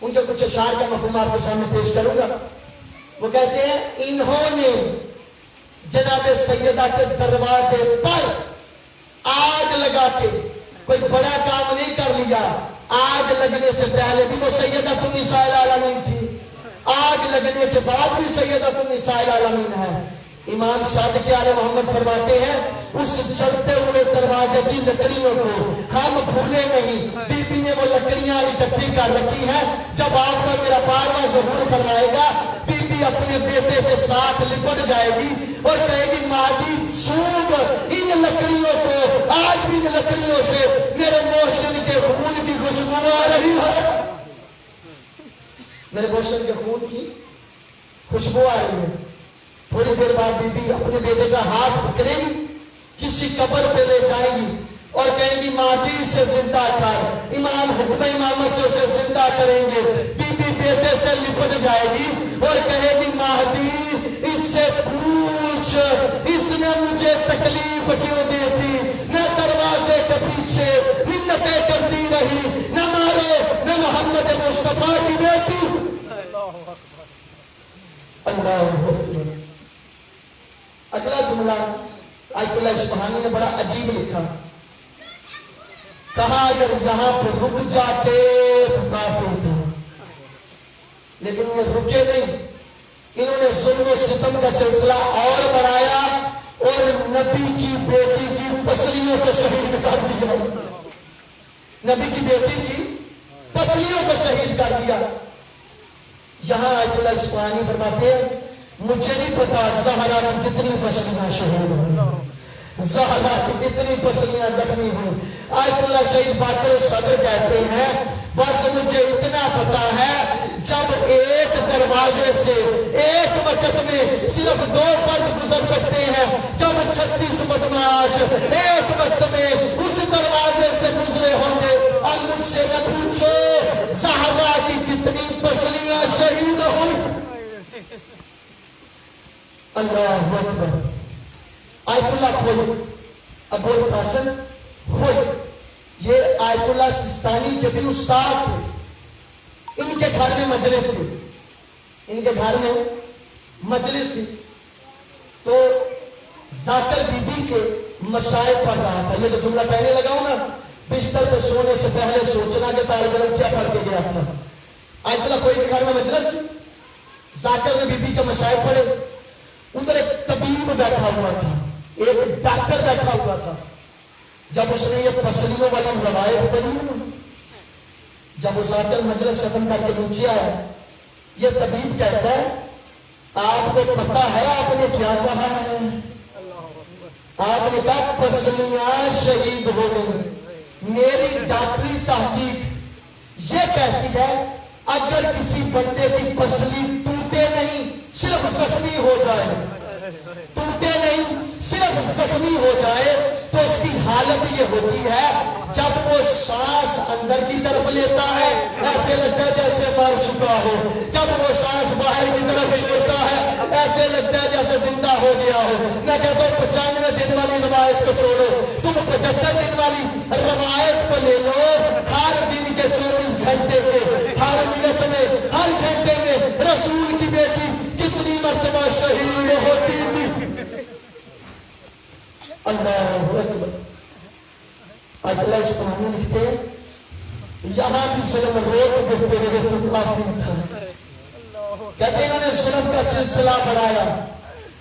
ان کے کچھ اشعار کا مفہوم آپ کے سامنے پیش کروں گا. وہ کہتے ہیں انہوں نے جناب سیدہ کے دروازے پر آگ لگا کے کوئی بڑا کام نہیں کر لیا. آگ لگنے سے پہلے بھی وہ سیدہ النساء العالمین تھی، آگ لگنے کے بعد بھی سیدہ النساء العالمین ہے. امام صادق آل محمد فرماتے ہیں اس جلتے ہوئے دروازے کی لکڑیوں کو ہم بھولے نہیں. بی بی نے وہ لکڑیاں اکٹھی کر رکھی ہیں. جب آپ کا میرا 12واں ظہور فرمائے گا، بی بی اپنے بیٹے کے ساتھ لپٹ جائے گی اور کہے گی ماں سوگ ان لکڑیوں کو، آج بھی ان لکڑیوں سے میرے محسن کے خون کی خوشبو آ رہی ہے، میرے محسن کے خون کی خوشبو آ رہی ہے. تھوڑی دیر بعد بی بی اپنے بیٹے کا ہاتھ پکڑے گی، کسی قبر پہ لے جائے گی. اور کہیں گی مہدی سے زندہ کر، امام حکم امامت سے اسے زندہ کریں گے، بی بی بیٹے سے لپٹ جائے گی اور کہے گی مہدی اس سے پوچھ اس نے مجھے تکلیف کیوں دی تھی، میں دروازے کے پیچھے منتیں کرتی رہی، نہ مارو نہ محمد مصطفیٰ کی بیٹی۔ اللہ اکبر۔ اگلا جملہ آیت اللہ اصفہانی نے بڑا عجیب لکھا، کہا اگر یہاں پہ رک جاتے تو کافی تھا، لیکن یہ رکے نہیں، انہوں نے ظلم و ستم کا سلسلہ اور بڑھایا اور نبی کی بیٹی کی پسلیوں کو شہید کر دیا، نبی کی بیٹی کی پسلیوں کو شہید کر دیا۔ یہاں آیت اللہ اصفہانی فرماتے ہیں مجھے نہیں پتا زہرا کی کتنی پسلیاں شہید ہوئی، زہرا کی کتنی پسلیاں زخمی ہوئی۔ آیت اللہ شہید باقر صدر کہتے ہیں بس مجھے اتنا پتا ہے جب ایک دروازے سے ایک وقت میں صرف 2 فرد گزر سکتے ہیں، جب 36 بدماش ایک وقت میں اس دروازے سے گزرے ہوں گے، اب مجھ سے نہ پوچھو زہرا کی کتنی پسلیاں شہید ہوئی۔ اللہ اکبر۔ آیت اللہ کھوئی، ابو القاسم کھوئی، یہ آیت اللہ سستانی کے بھی استاد تھے، ان کے گھر میں مجلس تھی، ان کے گھر میں مجلس تھی، تو ذاکر بی بی کے مصائب پڑھ رہا تھا۔ یہ جو جملہ کہنے لگا ہوں نا، بستر پہ سونے سے پہلے سوچنا کہ طالب علم کیا پڑھ کے گیا تھا۔ آیت اللہ کھوئی کے گھر میں مجلس تھی، ذاکر نے بی بی کے مصائب پڑھے، ادھر ایک طبیب بیٹھا ہوا تھا، ایک ڈاکٹر بیٹھا ہوا تھا۔ جب اس نے یہ پسلیوں والی روایت پڑھی، جب اس ذاکر مجلس ختم کر کے نیچے آیا، یہ طبیب کہتا ہے آپ کو پتا ہے آپ نے کیا کہا ہے؟ آپ نے کہا پسلیاں شہید ہو گئی۔ میری ڈاکٹری تحقیق یہ کہتی ہے اگر کسی بندے کی پسلی ٹوٹے نہیں صرف زخمی ہو جائے، ٹوٹے نہیں صرف زخمی ہو جائے تو اس کی حالت یہ ہوتی ہے جب وہ سانس اندر کی طرف لیتا ہے ایسے لگتا ہے جیسے مر چکا ہو، جب وہ سانس باہر کی طرف چھوڑتا ہے ایسے لگتا ہے جیسے زندہ ہو گیا ہو۔ میں کہتا ہوں 95 دن والی روایت کو چھوڑو، تم 75 دن والی روایت کو لے لو، ہر دن کے 24 گھنٹے کے ہر منٹ میں ہر گھنٹے میں رسول کی بیٹی کتنی مرتبہ شہید ہوتی تھی۔ اللہ اکبر۔ آیت اللہ اصفہانی لکھتے ہیں یہاں بھی ظلم روک دیتے ہوئے تو کافی تھا۔ کہتے ہیں انہوں نے ظلم کا سلسلہ بڑھایا،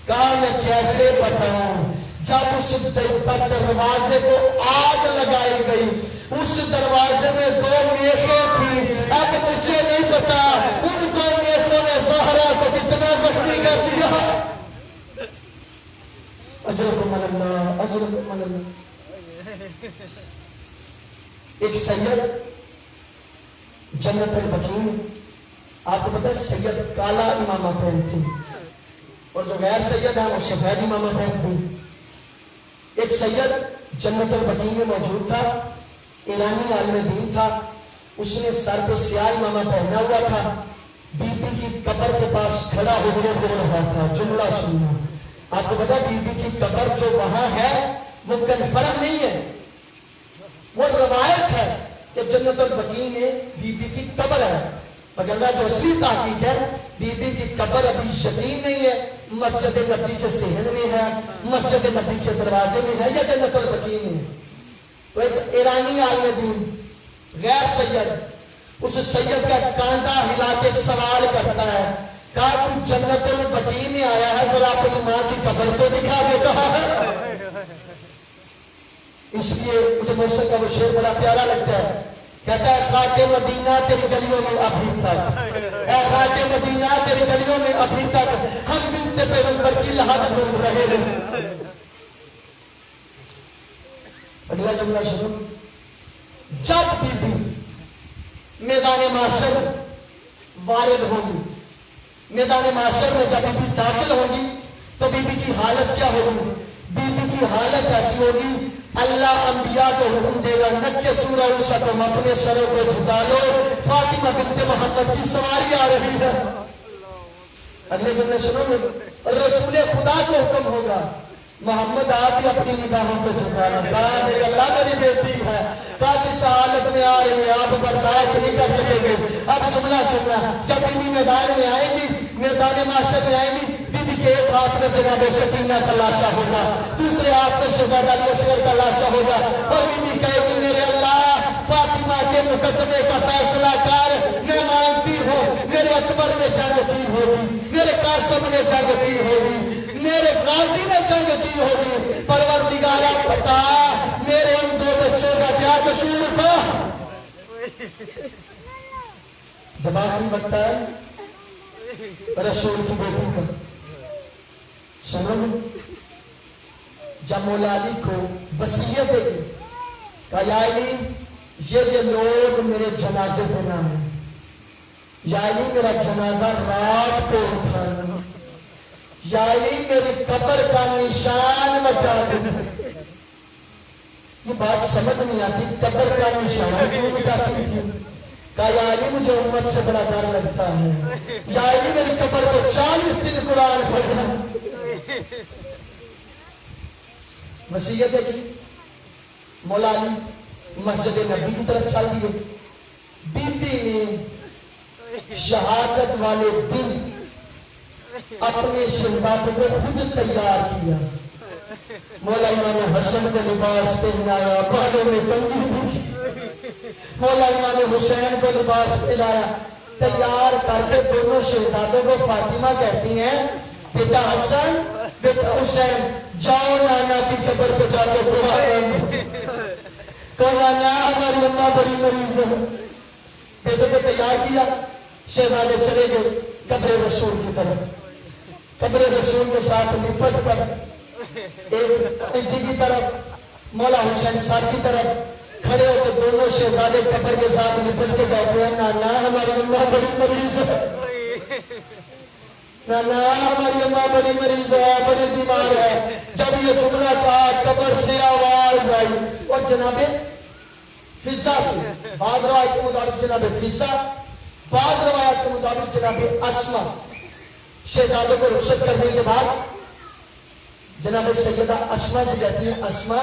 کہا میں کیسے بتاؤں، جب اس دروازے کو آگ لگائی گئی، اس دروازے میں 2 میخیں تھی، اب مجھے نہیں پتا ان 2 میخوں نے زہرا کو کتنا زخمی کر دیا۔ اجرکم اللہ، اجرکم اللہ۔ ایک سید جنت البقیع، آپ کو پتا ہے سید کالا امامہ پہنتی اور جو غیر سید ہیں وہ سفید امامہ پہنتی۔ ایک سید جنت البقیع میں موجود تھا، ایرانی عالم دین تھا، اس نے سر پہ سیاہ امامہ پہنا ہوا تھا، بی بی کی قبر کے پاس کھڑا ہو کر بول رہا تھا، جملہ سننا۔ آپ کو پتا بی بی کی قبر جو وہاں ہے وہ کنفرم نہیں ہے، وہ روایت ہے کہ جنت البقیع میں بی بی کی قبر ہے، مگر جو اصلی تحقیق ہے بی بی کی قبر ابھی یقین نہیں ہے، مسجد نبی کے صحن میں ہے، مسجد نبی کے دروازے میں ہے یا جنت البقیع میں ہے۔ تو ایک ایرانی عالم دین غیر سید اس سید کا کاندھا ہلا کے ایک سوال کرتا ہے، کہا تو جنت البقیع میں آیا ہے ذرا اپنی ماں کی قبر تو دکھا دے۔ کہا ہے اس لیے مجھے موسیقی کا وہ شعر بڑا پیارا لگتا ہے، کہتا ہے خاک مدینہ تیری گلیوں میں ابھی تک، اے خاک مدینہ تیری گلیوں میں ابھی تک ہم بنت پیغمبر کی لحد ڈھونڈ رہے ہیں۔ اگلا جملہ سنو، جب بی بی میدان معاشر وارد ہوگی، میدان معاشر میں جب بی بی داخل ہوگی تو بی بی کی حالت کیا ہوگی؟ بی بی کی حالت ایسی ہوگی اللہ انبیاء کو حکم دے گا نکسوا رؤوسکم، اپنے سروں کو جھکا لو، فاطمہ بنت محمد کی سواری آ رہی ہے۔ اگلے جملے سنو گے، رسول خدا کو حکم ہوگا محمد آپ بھی اپنی نگاہوں کو جھکانا، کہا میری اللہ میری بیٹی ہے، کہا جس حالت میں آ رہی ہے آپ برداشت نہیں کر سکیں گے۔ اب جملہ سننا، جب انہی میدان میں آئیں گی، میدان معاشر میں آئیں گی، بی بی کے ایک ہاتھ میں جناب سکینہ کا لاشا ہوگا، دوسرے ہاتھ میں شہزادہ علی اصغر کا لاشا ہوگا، اور بی بی کہے گی میرے اللہ فاطمہ کے مقدمے کا فیصلہ کر، میں مانتی ہوں میرے اکبر نے جنگ کی ہوگی، میرے قاسم نے جنگ کی ہوگی، میرے غازی نے جنگ کی ہوگی، پروردگارہ بتا میرے ان دو بچوں کا کیا قصور تھا؟ جب آخری وقت ہے رسول کی بیٹی کا سنو، جب مولا علی کو وصیت دے گی، کہا یا علی یہ لوگ میرے جنازے پہ نہ ہیں، یا علی میرا جنازہ رات کو اٹھانا، یا علی میری قبر کا نشان مٹا دینا۔ یہ بات سمجھ نہیں آتی، قبر کا نشان کیوں مٹاتی تھی؟ کہا یا علی مجھے امت سے بڑا ڈر لگتا ہے، یا علی میری قبر کو 40 دن قرآن پڑھنا۔ وصیت کی مولا علی مسجد نبی کی طرف چل دیے، بی بی نے شہادت والے دن اپنے شہزادے کو خود تیار کیا، مولا امام حسن کو لباس پہنایا، بالوں میں کنگھی دی، مولا امام حسین کو لباس پہنایا، تیار کر کے دونوں شہزادوں کو فاطمہ کہتی ہیں بیٹا حسن بیٹا حسین جاؤ نانا کی قبر پہ جا کے دعا دیں، کہ نانا ہماری اماں بڑی مریض ہے۔ بیٹے کو تیار کیا، شہزادے چلے گئے قبر رسول کی طرف، قبر رسول کے ساتھ لپٹ کر ایک انٹی کی طرف مولا حسین صاحب کی طرف کھڑے ہو کے دونوں شہزادے قبر کے ساتھ لپٹ کے کہتے ہیں نانا ہماری اماں بڑی مریض ہے، نانا ہماری اماں بڑی مریض ہے، بڑی بیمار ہے۔ جب یہ جملہ کہا قبر سے آواز آئی، اور جناب فضا سے، بعض روایت کے مطابق جناب فضا، بعض روایت کے مطابق جناب اسما، شہزادوں کو رخصت کرنے کے بعد جناب سیدہ اسما سے کہتی ہیں اسما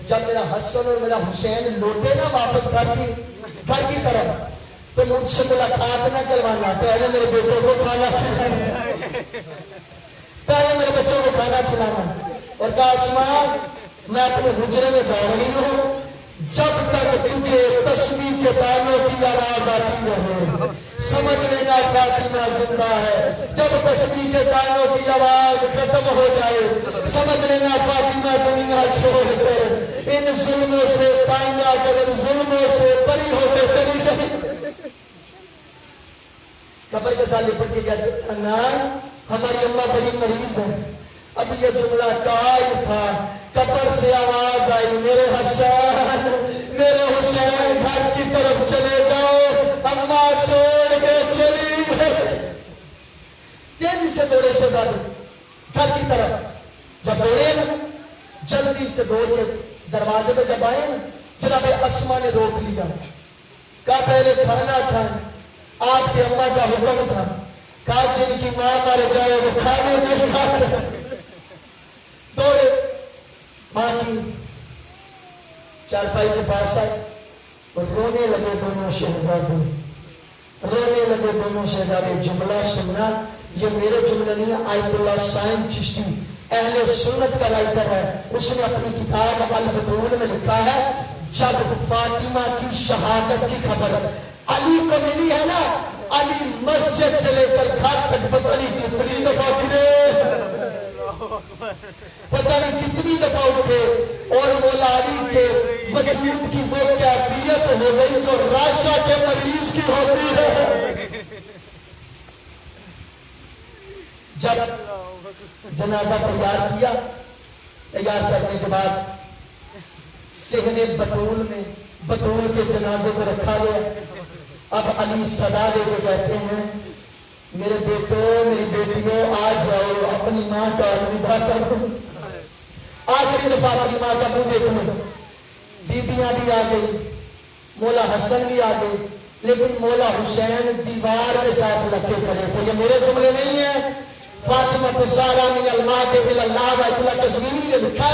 جب میرا حسن اور میرا حسین لوٹے نا واپس گھر کی طرف تو مجھ سے ملاقات نہ کروانا، پہلے میرے بیٹوں کو کھانا کھلانا، پہلے میرے بچوں کو کھانا کھلانا۔ اور کہا اسما میں اپنے حجرے میں جا رہی ہوں، جب تک تجھے تسبیح کے تانوں کی آواز آتی رہے سمجھ لینا فاطمہ زندہ ہے، جب تسبیح کے تانوں کی آواز ختم ہو جائے سمجھ لینا فاطمہ دنیا چھوڑ کر ان ظلموں سے تنگ آ کر ان ظلموں سے بری ہو کے چلی گئی۔ قبر کے ساتھ لپٹ کے کہتے ہیں ہماری اماں بڑی مریض ہے۔ اب یہ جملہ کہا ہی تھا، قبر سے آواز آئی میرے حسین میرے حسین گھر کی طرف چلے جاؤ، اماں چھوڑ کے چلی گئی۔ تیزی سے دوڑے شہزادے گھر کی طرف، جب دوڑے نا جلدی سے دوڑ کے دروازے پہ جب آئے نا جناب اسما نے روک لیا، کہا پہلے کھانا کھائیں، آپ کے اماں کا حکم تھا، کہا جن کی ماں مر جائے وہ کھانے نہیں کھاتے۔ دوڑے ماں کی چارپائی کے پاس آئے اور رونے لگے دونوں شہزادے، رونے لگے دونوں شہزادے۔ جملہ سننا، یہ میرے جملے نہیں، آیت اللہ سائن چشتی اہل سنت کا رائٹر ہے، اس نے اپنی کتاب البتول میں لکھا ہے جب فاطمہ کی شہادت کی خبر علی کو ملی ہے نا، علی مسجد سے لے کر گھر تک پتہ نہیں کتنی دفعہ پھرے، پتہ نہیں کتنی دفعہ اٹھے، اور مولا علی کے وجود کی وہ کیفیت ہو گئی جو راشا کے مریض کی ہوتی ہے۔ جب جنازہ تیار کیا، تیار کرنے کے بعد صحن بطول میں بطول کے جنازے کو رکھا گیا۔ اب علی صدا دے کے کہتے ہیں میرے بیٹوں میری بیٹیوں آ جاؤ، اپنی ماں کا الوداع کرو، آخری دفعہ اپنی ماں کا منہ دیکھ لو، بیبیاں بھی آ گئی، مولا حسن بھی آ گئی، لیکن مولا حسین دیوار کے ساتھ لگے کھڑے تھے. یہ میرے جملے نہیں ہیں. فاطمہ الزہرا من المہد الی اللہ بیت اللہ کشمیری نے لکھا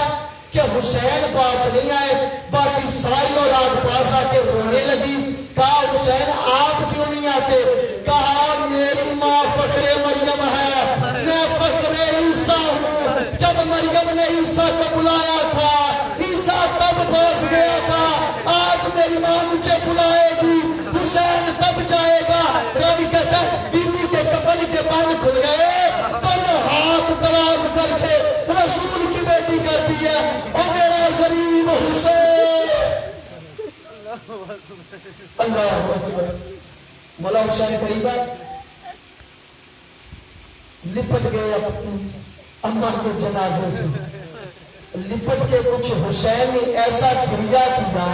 کہ حسین پاس نہیں آئے، باقی ساری اولاد پاس آ کے رونے لگی. کہا حسین آپ کیوں نہیں آتے؟ کہا میری ماں فخر مریم ہے، میں فخر عیسیٰ ہوں. جب مریم نے عیسیٰ کو بلایا تھا عیسیٰ تب پاس گیا تھا، آج میری ماں مجھے بلائے گی حسین تب جائے گا. راوی کہتا ہے بیوی کے کفن کے بند کھل گئے، تم ہاتھ دراز کر کے رسول کی بیٹی کہتی ہے او میرا غریب حسین. اللہ اکبر. مولا حسین قریب لپٹ گئے اپنی اماں کے جنازے سے، لپٹ کے کچھ حسین نے ایسا گریا کیا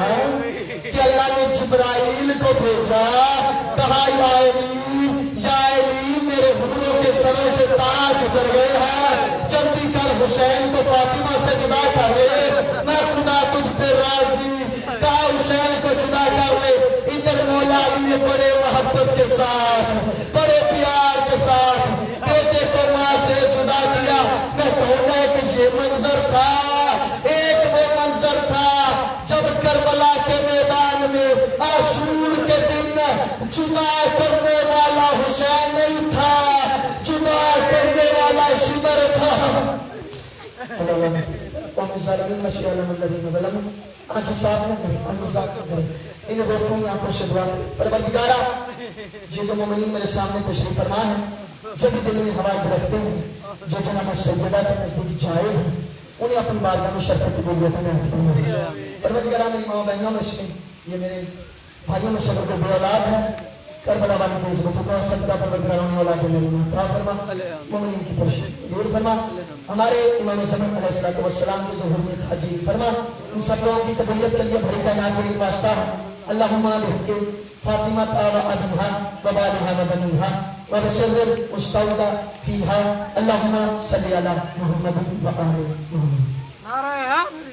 کہ اللہ نے جبرائیل کو بھیجا، کہا یا علی میرے حوروں کے سروں سے تاج اتر گئے ہیں، جلدی کر حسین کو فاطمہ سے جدا کر لے، میں خدا تجھ پہ راضی. کہا حسین کو جدا کر لے. ادھر مولا علی نے بڑے محبت کے ساتھ بڑے پیار کے ساتھ بیٹے کو ماں سے جدا کیا. میں کہوں گا کہ یہ منظر تھا، ایک وہ منظر تھا جب کربلا کے میدان میں عاشور کے دن جدا کرنے والا حسین نہیں تھا، جدا کرنے والا شمر تھا. آنکھیں صاف نہ کریں، آنکھیں صاف نہ کریں، انہیں روکوں گی آنکھوں سے دعا کریں. پروردگارا یہ جو مومنین میرے سامنے تشریف فرما ہے، جو بھی دل میں حوائج رکھتے ہیں، جو جناب سیدہ کے نزدیک جائز ہیں، انہیں اپنی بارگاہ میں شرف قبولیت میں عطا فرما. پروردگارا میری ماں بہنوں میں سے یہ میرے بھائیوں میں سے جو بے اولاد ہیں، کربلا والی کی عزتوں کا صدقہ پروردگارا انہیں اولاد میں عطا فرما، مومنین کی پرشید دور فرما. ہمارے امام زمان علیہ السلام کے ظہور میں حجی فرما. ان سب لوگوں کی قبولیت کے لیے بھری کائنات میں واسطہ ہے. اللہم لحق فاطمہ و ابیہا و بالہا و بنیہا و بسر مستودع فیہا. اللہم صلی علی محمد و آل محمد.